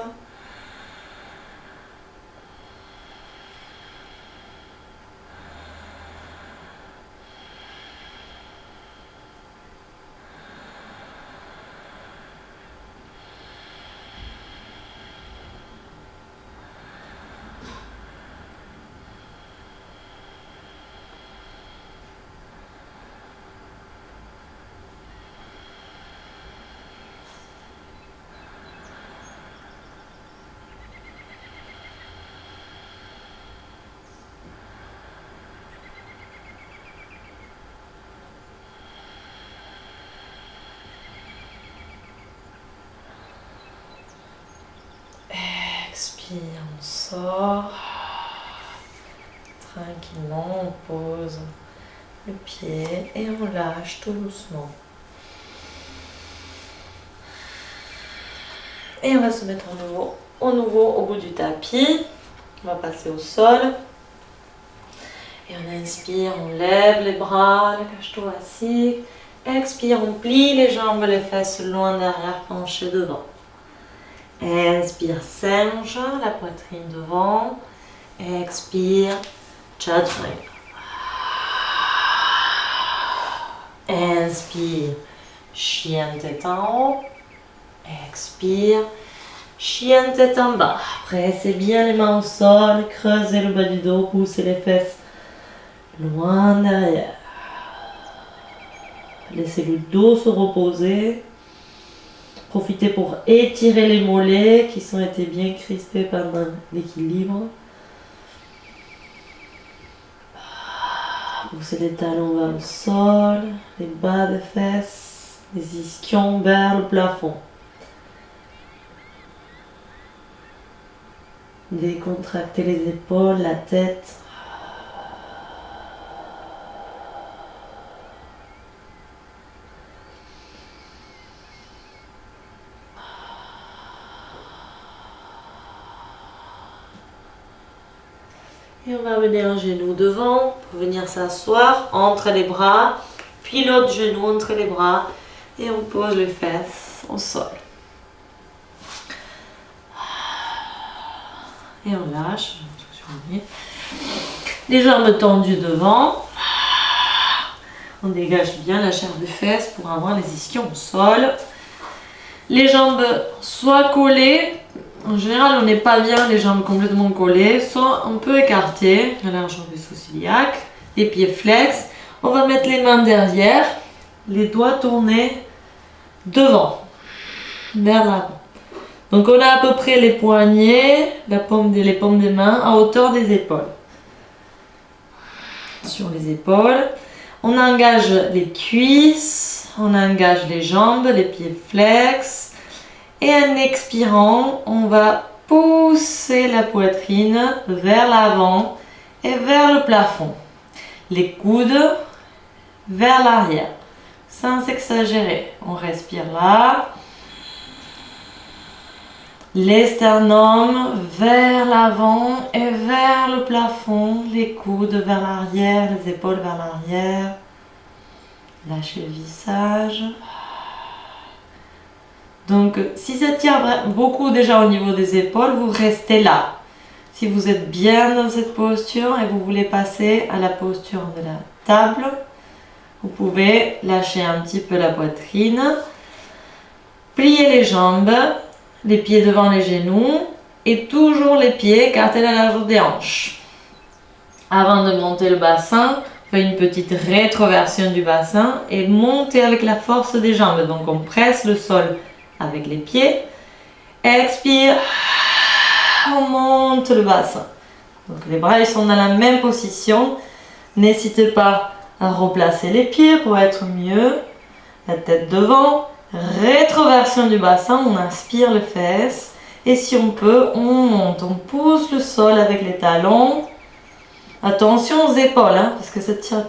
Inspire, on sort. Tranquillement, on pose le pied et on lâche tout doucement. Et on va se mettre au nouveau au bout du tapis. On va passer au sol. Et on inspire, on lève les bras, la cage thoracique. Expire, on plie les jambes, les fesses loin derrière, penché devant. Inspire, singe, la poitrine devant. Expire, chaturanga. Inspire, chien tête en haut. Expire, chien tête en bas. Pressez bien les mains au sol, creusez le bas du dos, poussez les fesses loin derrière. Laissez le dos se reposer. Profitez pour étirer les mollets qui ont été bien crispés pendant l'équilibre. Poussez les talons vers le sol, les bas des fesses, les ischions vers le plafond. Décontractez les épaules, la tête. Et on va amener un genou devant pour venir s'asseoir entre les bras, puis l'autre genou entre les bras et on pose les fesses au sol. Et on lâche. Les jambes tendues devant. On dégage bien la chair des fesses pour avoir les ischions au sol. Les jambes soit collées. En général, on n'est pas bien les jambes complètement collées, soit un peu écartées, la largeur du vaisseau iliaque, les pieds flex. On va mettre les mains derrière, les doigts tournés devant, vers l'avant. Donc on a à peu près les poignets, les paumes des mains à hauteur des épaules. Sur les épaules, on engage les cuisses, on engage les jambes, les pieds flex. Et en expirant, on va pousser la poitrine vers l'avant et vers le plafond. Les coudes vers l'arrière, sans exagérer. On respire là. Les sternums vers l'avant et vers le plafond. Les coudes vers l'arrière, les épaules vers l'arrière. Lâchez le visage. Donc, si ça tient beaucoup déjà au niveau des épaules, vous restez là. Si vous êtes bien dans cette posture et vous voulez passer à la posture de la table, vous pouvez lâcher un petit peu la poitrine, plier les jambes, les pieds devant les genoux et toujours les pieds écartés la largeur des hanches. Avant de monter le bassin, faites une petite rétroversion du bassin et montez avec la force des jambes. Donc, on presse le sol avec les pieds. Expire. On monte le bassin. Donc les bras ils sont dans la même position. N'hésitez pas à replacer les pieds pour être mieux. La tête devant. Rétroversion du bassin. On inspire les fesses. Et si on peut, on monte. On pousse le sol avec les talons. Attention aux épaules, hein, parce que ça tire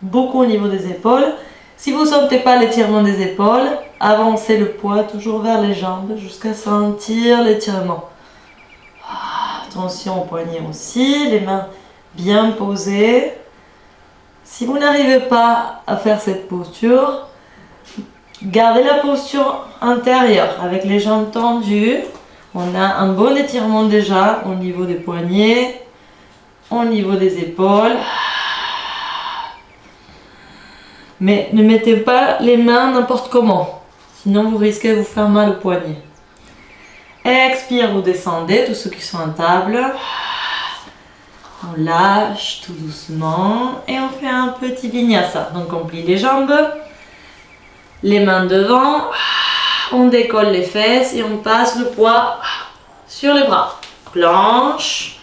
beaucoup au niveau des épaules. Si vous ne sentez pas l'étirement des épaules, avancez le poids toujours vers les jambes jusqu'à sentir l'étirement. Attention aux poignets aussi, les mains bien posées. Si vous n'arrivez pas à faire cette posture, gardez la posture intérieure avec les jambes tendues. On a un bon étirement déjà au niveau des poignets, au niveau des épaules. Mais ne mettez pas les mains n'importe comment, sinon vous risquez de vous faire mal au poignet. Expire, vous descendez, tous ceux qui sont à table. On lâche tout doucement et on fait un petit vinyasa. Donc on plie les jambes, les mains devant, on décolle les fesses et on passe le poids sur les bras. Planche,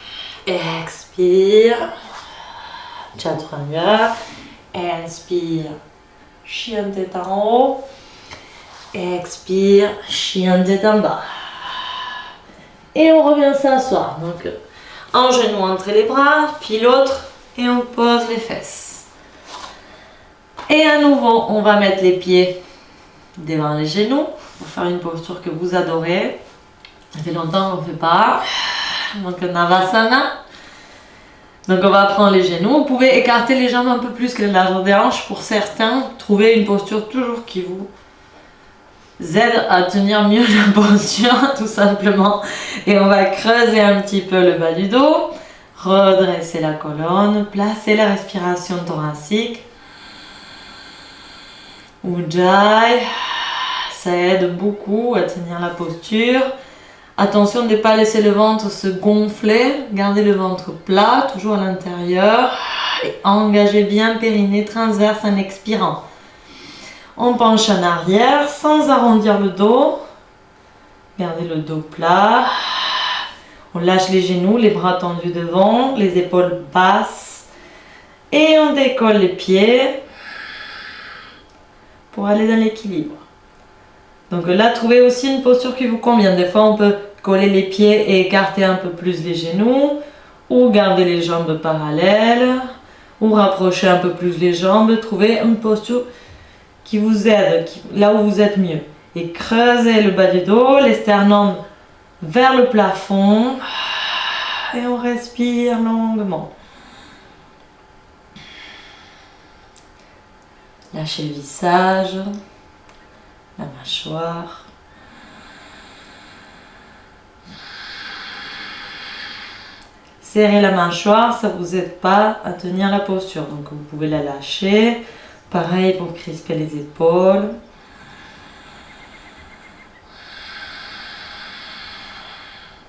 expire, chaturanga. Inspire, chien tête en haut. Expire, chien tête en bas. Et on revient s'asseoir. Donc, un genou entre les bras, puis l'autre, et on pose les fesses. Et à nouveau, on va mettre les pieds devant les genoux pour faire une posture que vous adorez. Ça fait longtemps qu'on ne fait pas. Donc, Navasana. Donc, on va prendre les genoux. Vous pouvez écarter les jambes un peu plus que la largeur des hanches pour certains. Trouvez une posture toujours qui vous aide à tenir mieux la posture, tout simplement. Et on va creuser un petit peu le bas du dos, redresser la colonne, placer la respiration thoracique. Ujjayi, ça aide beaucoup à tenir la posture. Attention de ne pas laisser le ventre se gonfler, gardez le ventre plat, toujours à l'intérieur. Et engagez bien périnée transverse en expirant. On penche en arrière sans arrondir le dos. Gardez le dos plat. On lâche les genoux, les bras tendus devant, les épaules basses. Et on décolle les pieds pour aller dans l'équilibre. Donc là, trouvez aussi une posture qui vous convient. Des fois, on peut coller les pieds et écarter un peu plus les genoux, ou garder les jambes parallèles, ou rapprocher un peu plus les jambes. Trouvez une posture qui vous aide, là où vous êtes mieux. Et creusez le bas du dos, les sternums vers le plafond. Et on respire longuement. Lâchez le visage, la mâchoire. Serrez la mâchoire, ça ne vous aide pas à tenir la posture. Donc vous pouvez la lâcher. Pareil pour crisper les épaules.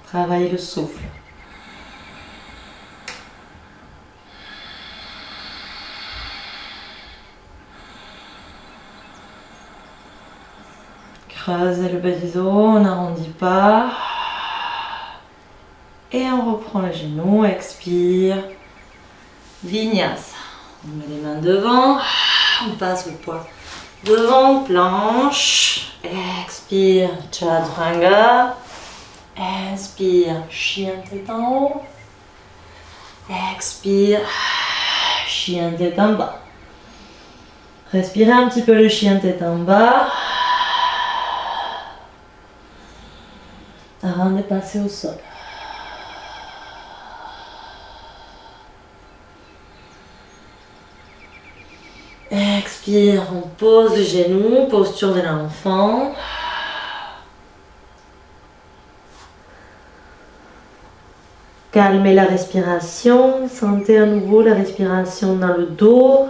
Travaillez le souffle. Creusez le bas du dos, on n'arrondit pas. Et on reprend les genoux, expire. Vinyasa. On met les mains devant, on passe le poids devant, planche. Expire, Chaturanga. Inspire, chien tête en haut. Expire, chien tête en bas. Respirez un petit peu le chien tête en bas. Avant de passer au sol. Expire, on pose les genoux, posture de l'enfant. Calmez la respiration, sentez à nouveau la respiration dans le dos.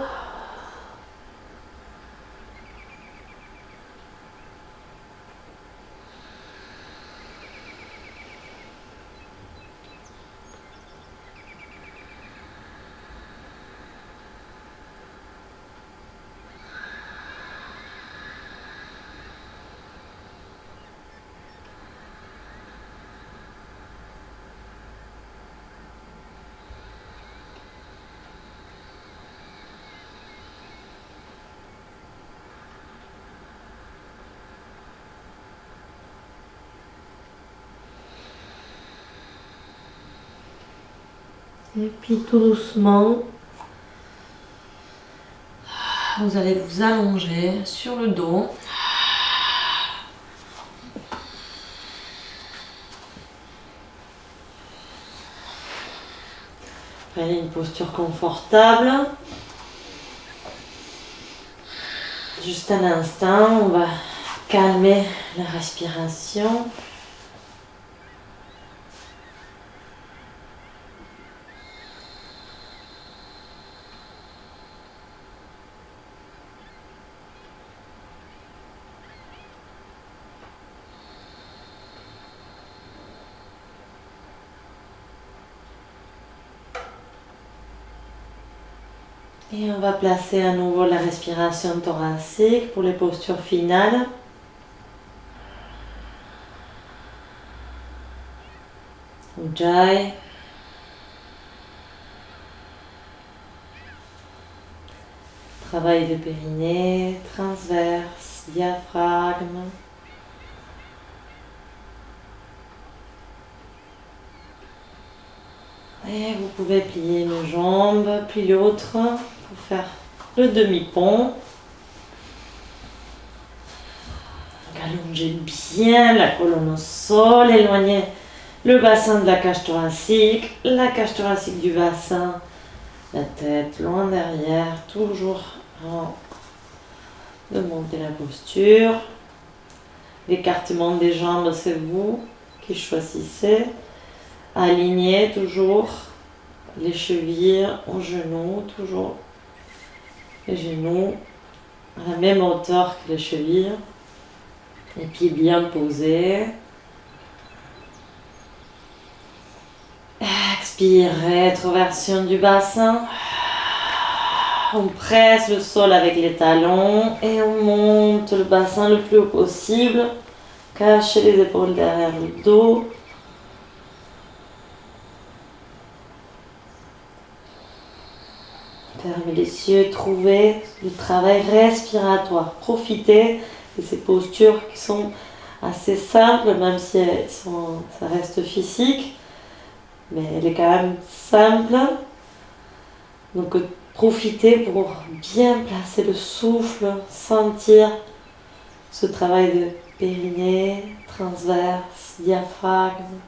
Et puis tout doucement, vous allez vous allonger sur le dos. Prenez une posture confortable. Juste un instant, on va calmer la respiration. Et on va placer à nouveau la respiration thoracique pour les postures finales. Ujjayi. Travail de périnée, transverse, diaphragme. Et vous pouvez plier une jambe, puis l'autre pour faire le demi-pont. Allongez bien la colonne au sol, éloignez le bassin de la cage thoracique du bassin, la tête loin derrière, toujours avant de monter la posture. L'écartement des jambes, c'est vous qui choisissez. Alignez toujours les chevilles aux genoux, toujours les genoux à la même hauteur que les chevilles. Les pieds bien posés. Expire, rétroversion du bassin. On presse le sol avec les talons et on monte le bassin le plus haut possible. Cachez les épaules derrière le dos. Fermez les yeux, trouvez le travail respiratoire. Profitez de ces postures qui sont assez simples, même si ça reste physique, mais elle est quand même simple. Donc profitez pour bien placer le souffle, sentir ce travail de périnée, transverse, diaphragme,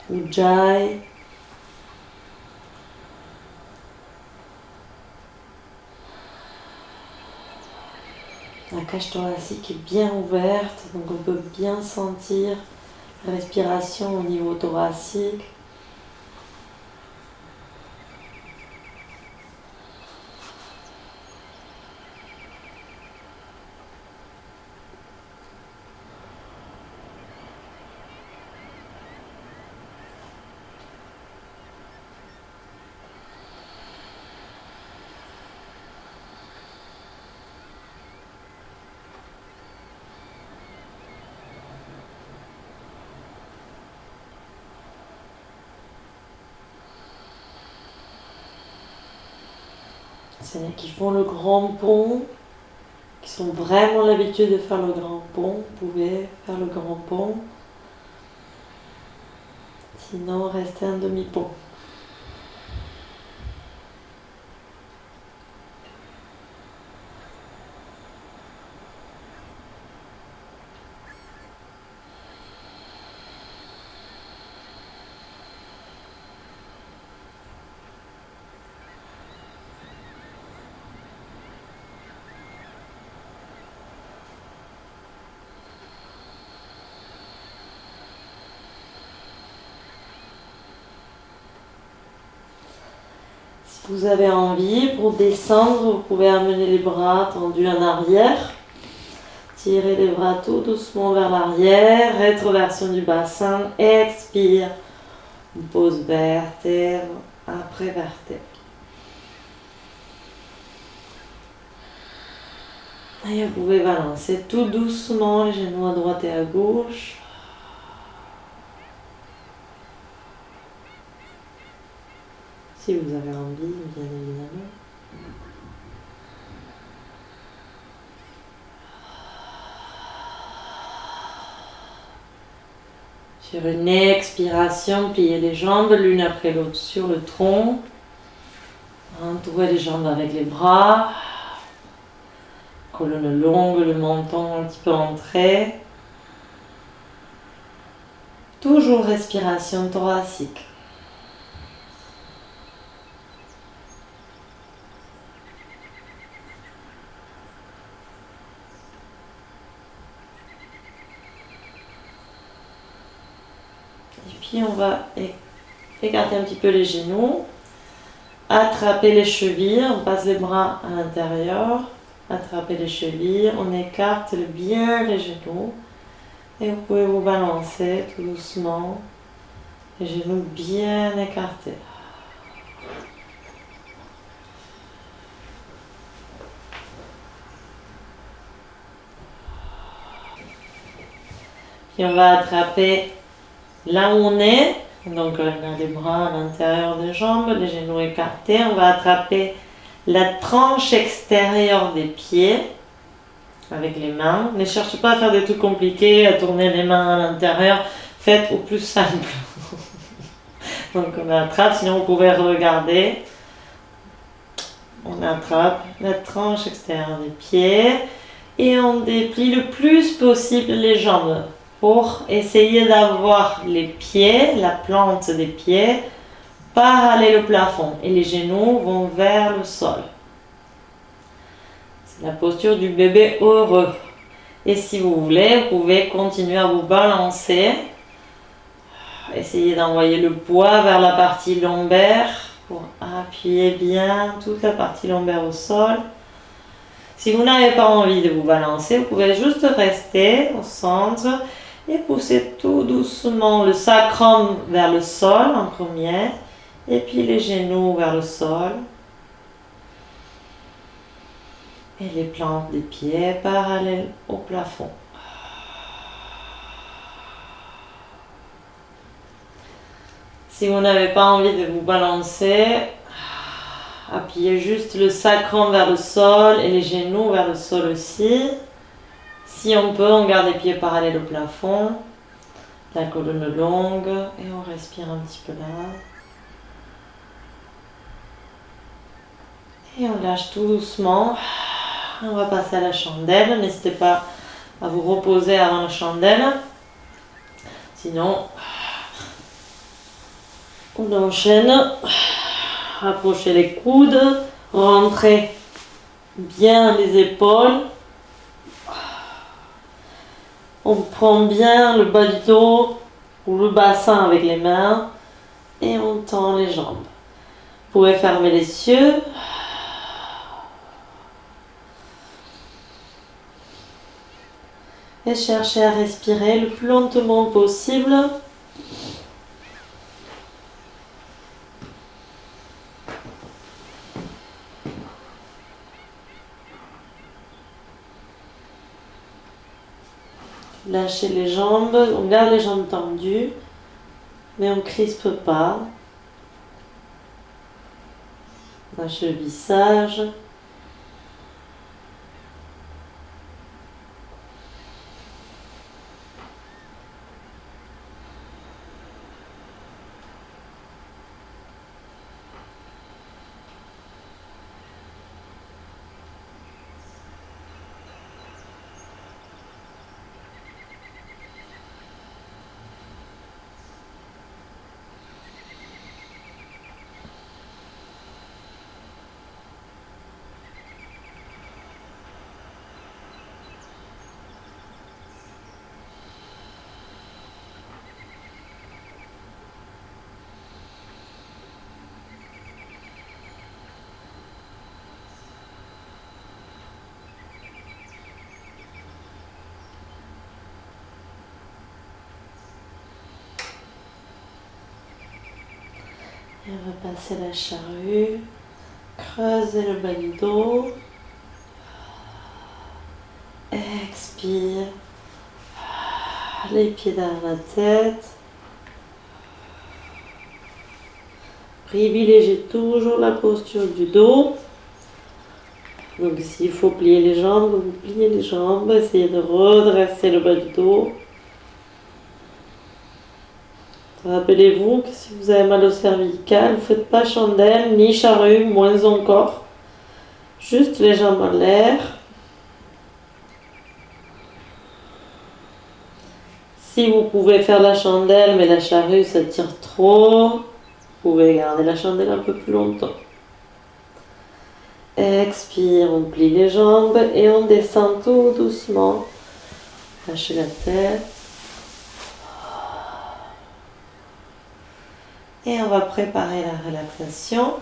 ujjayi. La cage thoracique est bien ouverte, donc on peut bien sentir la respiration au niveau thoracique. C'est-à-dire qui font le grand pont, qui sont vraiment l'habitude de faire le grand pont, vous pouvez faire le grand pont. Sinon, restez un demi-pont. Si vous avez envie, pour descendre, vous pouvez amener les bras tendus en arrière. Tirez les bras tout doucement vers l'arrière, rétroversion du bassin, expire. On pose vertèbre après vertèbre. Et vous pouvez balancer tout doucement les genoux à droite et à gauche. Si vous avez envie, bien évidemment. Sur une expiration, pliez les jambes l'une après l'autre sur le tronc. Entourez les jambes avec les bras. Colonne longue, le menton un petit peu entré. Toujours respiration thoracique. Et puis on va écarter un petit peu les genoux. Attraper les chevilles, on passe les bras à l'intérieur. Attrapez les chevilles, on écarte bien les genoux et vous pouvez vous balancer tout doucement, les genoux bien écartés. Puis on va attraper là où on est, donc on a les bras à l'intérieur des jambes, les genoux écartés, on va attraper la tranche extérieure des pieds avec les mains. Ne cherchez pas à faire des trucs compliqués, à tourner les mains à l'intérieur. Faites au plus simple. Donc on attrape, sinon vous pouvez regarder. On attrape la tranche extérieure des pieds et on déplie le plus possible les jambes pour essayer d'avoir les pieds, la plante des pieds, parallèle au plafond et les genoux vont vers le sol. C'est la posture du bébé heureux. Et si vous voulez, vous pouvez continuer à vous balancer. Essayez d'envoyer le poids vers la partie lombaire pour appuyer bien toute la partie lombaire au sol. Si vous n'avez pas envie de vous balancer, vous pouvez juste rester au centre et pousser tout doucement le sacrum vers le sol en premier et puis les genoux vers le sol. Et les plantes des pieds parallèles au plafond. Si vous n'avez pas envie de vous balancer, appuyez juste le sacrum vers le sol et les genoux vers le sol aussi. Si on peut, on garde les pieds parallèles au plafond, la colonne longue et on respire un petit peu là. Et on lâche tout doucement. On va passer à la chandelle. N'hésitez pas à vous reposer avant la chandelle. Sinon, on enchaîne. Rapprochez les coudes. Rentrez bien les épaules. On prend bien le bas du dos ou le bassin avec les mains. Et on tend les jambes. Vous pouvez fermer les yeux. Et cherchez à respirer le plus lentement possible. Lâchez les jambes, on garde les jambes tendues, mais on ne crispe pas. Lâchez le visage. Et on va passer la charrue. Creusez le bas du dos. Expire. Les pieds derrière la tête. Privilégiez toujours la posture du dos. Donc s'il faut plier les jambes, vous pliez les jambes. Essayez de redresser le bas du dos. Rappelez-vous que si vous avez mal au cervical, ne faites pas chandelle ni charrue, moins encore. Juste les jambes en l'air. Si vous pouvez faire la chandelle, mais la charrue ça tire trop, vous pouvez garder la chandelle un peu plus longtemps. Expire, on plie les jambes et on descend tout doucement. Lâchez la tête. Et on va préparer la relaxation.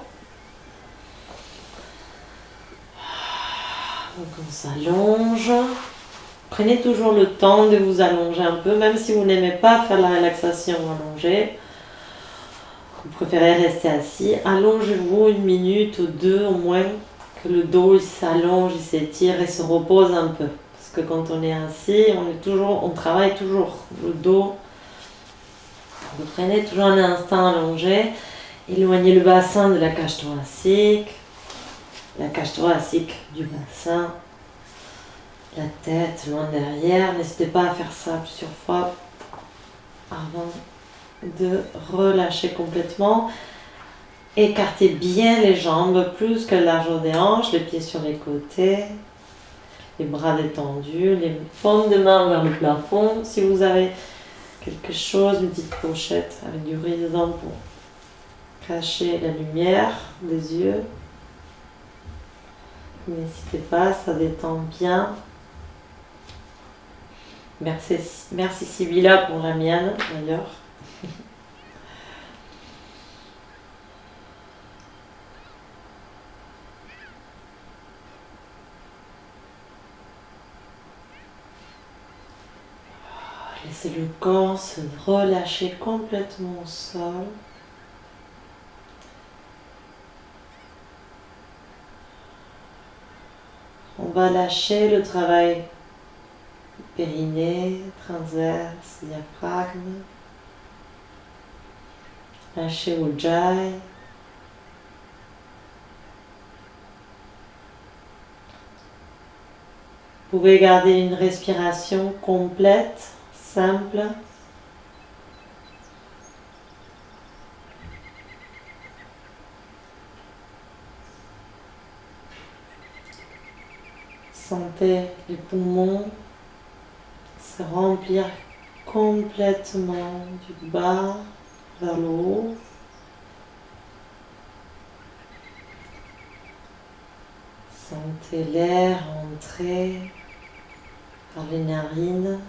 Donc on s'allonge. Prenez toujours le temps de vous allonger un peu, même si vous n'aimez pas faire la relaxation allongée. Vous préférez rester assis. Allongez-vous 1 minute ou 2 au moins, que le dos il s'allonge, il s'étire et se repose un peu. Parce que quand on est assis, on travaille toujours le dos. Vous prenez toujours un instant allongé, éloignez le bassin de la cage thoracique, la cage thoracique du bassin, la tête loin derrière. N'hésitez pas à faire ça plusieurs fois avant de relâcher complètement. Écartez bien les jambes, plus que la largeur des hanches, les pieds sur les côtés, les bras détendus, les paumes de main vers le plafond. Si vous avez quelque chose, une petite pochette avec du riz dedans pour cacher la lumière des yeux, n'hésitez pas, ça détend bien. Merci Sybilla pour la mienne d'ailleurs. Laissez le corps se relâcher complètement au sol. On va lâcher le travail périnée, transverse, diaphragme. Lâchez Ujjayi. Vous pouvez garder une respiration complète, simple. Sentez les poumons se remplir complètement du bas vers le haut. Sentez l'air entrer par les narines.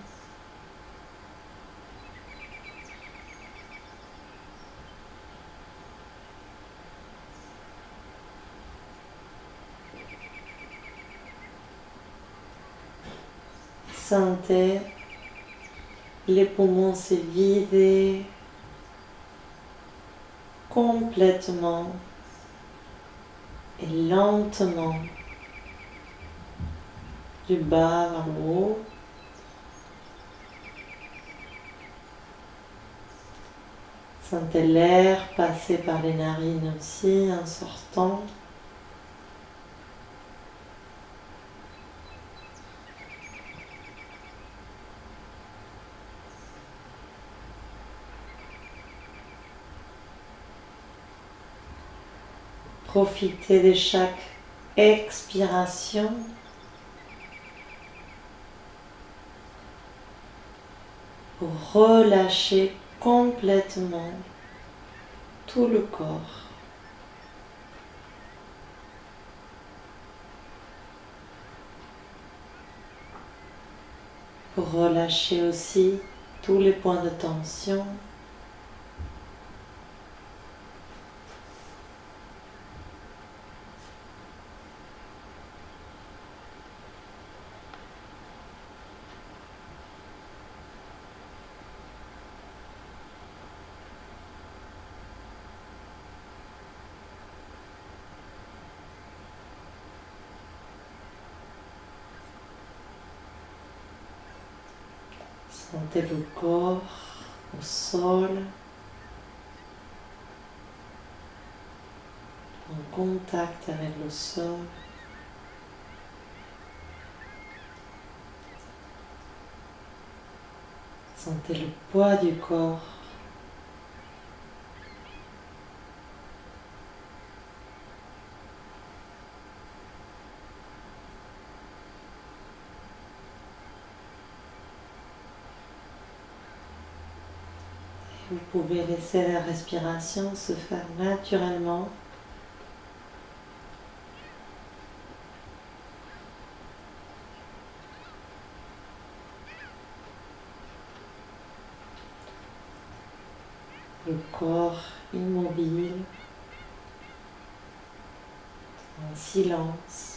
Sentez les poumons se vider complètement et lentement du bas vers le haut. Sentez l'air passer par les narines aussi en sortant. Profitez de chaque expiration pour relâcher complètement tout le corps. Pour relâcher aussi tous les points de tension. Sentez le corps au sol, en contact avec le sol. Sentez le poids du corps. Vous pouvez laisser la respiration se faire naturellement. Le corps immobile, en silence.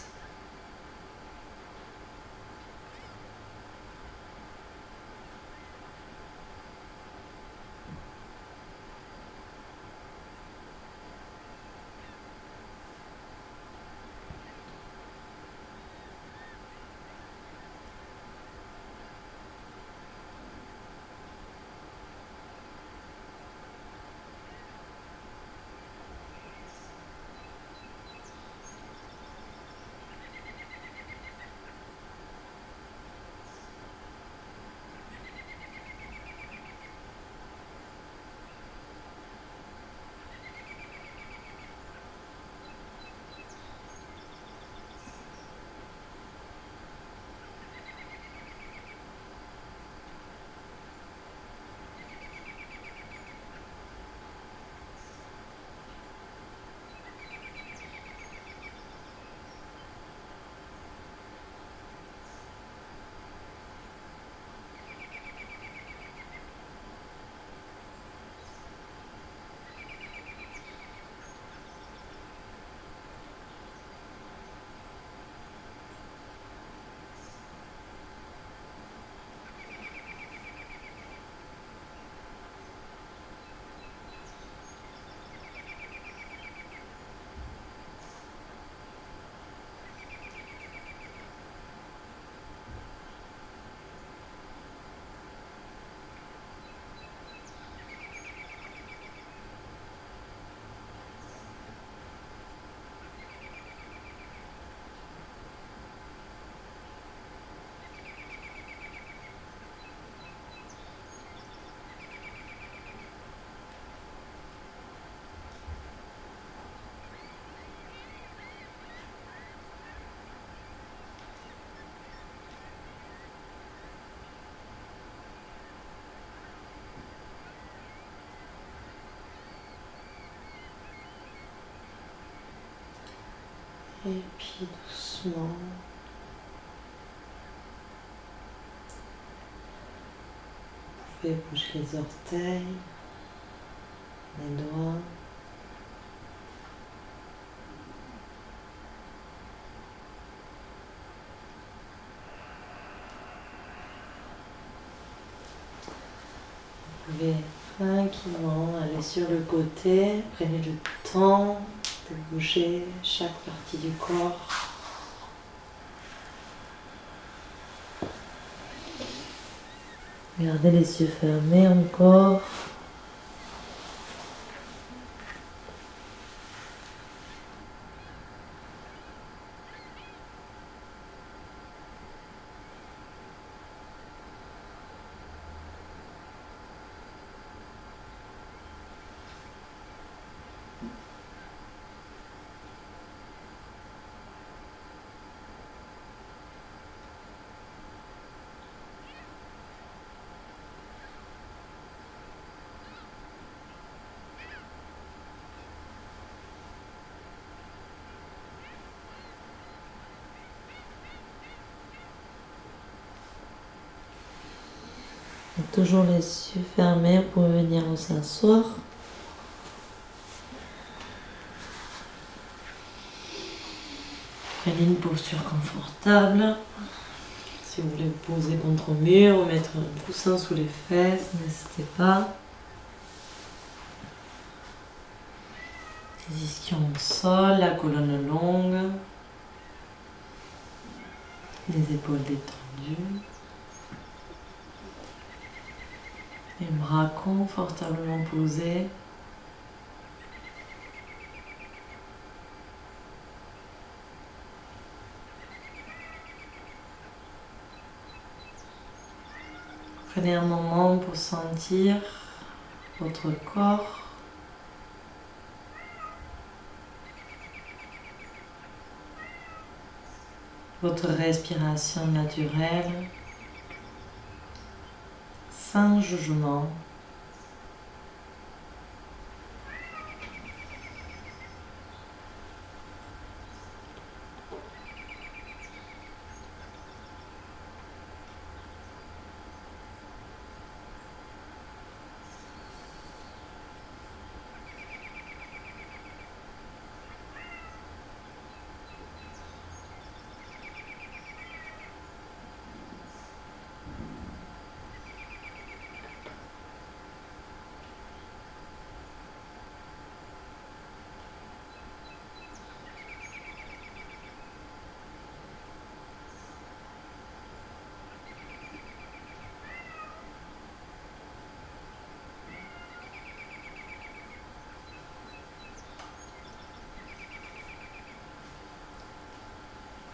Et puis doucement. Vous pouvez bouger les orteils, les doigts. Vous pouvez tranquillement aller sur le côté, prenez le temps de bouger chaque partie du corps. Gardez les yeux fermés encore. Toujours les yeux fermés pour venir s'asseoir. Prenez une posture confortable. Si vous voulez vous poser contre le mur ou mettre un coussin sous les fesses, n'hésitez pas. Les ischions au sol, la colonne longue, les épaules détendues. Les bras confortablement posés. Prenez un moment pour sentir votre corps. Votre respiration naturelle. Sans jugement.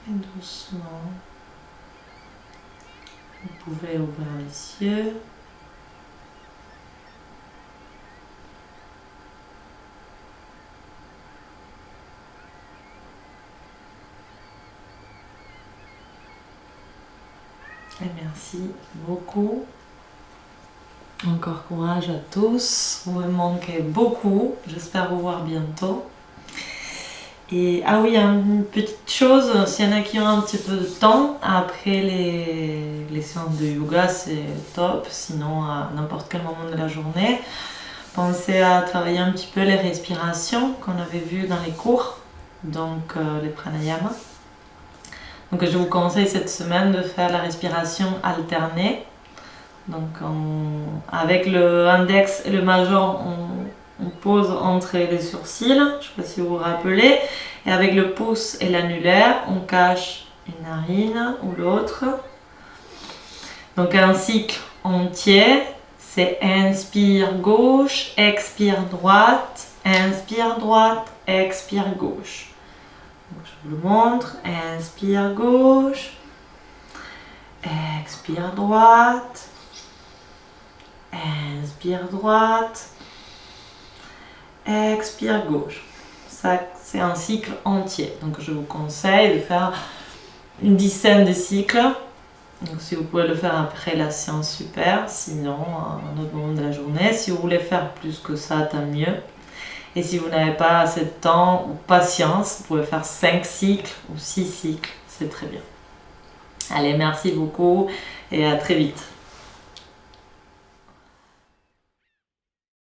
Et doucement, vous pouvez ouvrir les yeux. Et merci beaucoup. Encore courage à tous. Vous me manquez beaucoup. J'espère vous voir bientôt. Et ah oui, une petite chose, s'il y en a qui ont un petit peu de temps, après les séances de yoga, c'est top. Sinon, à n'importe quel moment de la journée, pensez à travailler un petit peu les respirations qu'on avait vues dans les cours, donc les pranayama. Donc je vous conseille cette semaine de faire la respiration alternée. Donc avec le index et le majeur, on pose entre les sourcils, je ne sais pas si vous vous rappelez, et avec le pouce et l'annulaire, on cache une narine ou l'autre. Donc un cycle entier, c'est inspire gauche, expire droite, expire gauche. Donc je vous le montre, inspire gauche, expire droite, inspire droite, expire gauche. Ça, c'est un cycle entier. Donc je vous conseille de faire une dizaine de cycles. Donc si vous pouvez le faire après la séance, super. Sinon, à un autre moment de la journée. Si vous voulez faire plus que ça, tant mieux. Et si vous n'avez pas assez de temps ou patience, vous pouvez faire 5 cycles ou 6 cycles, c'est très bien. Allez, merci beaucoup et à très vite.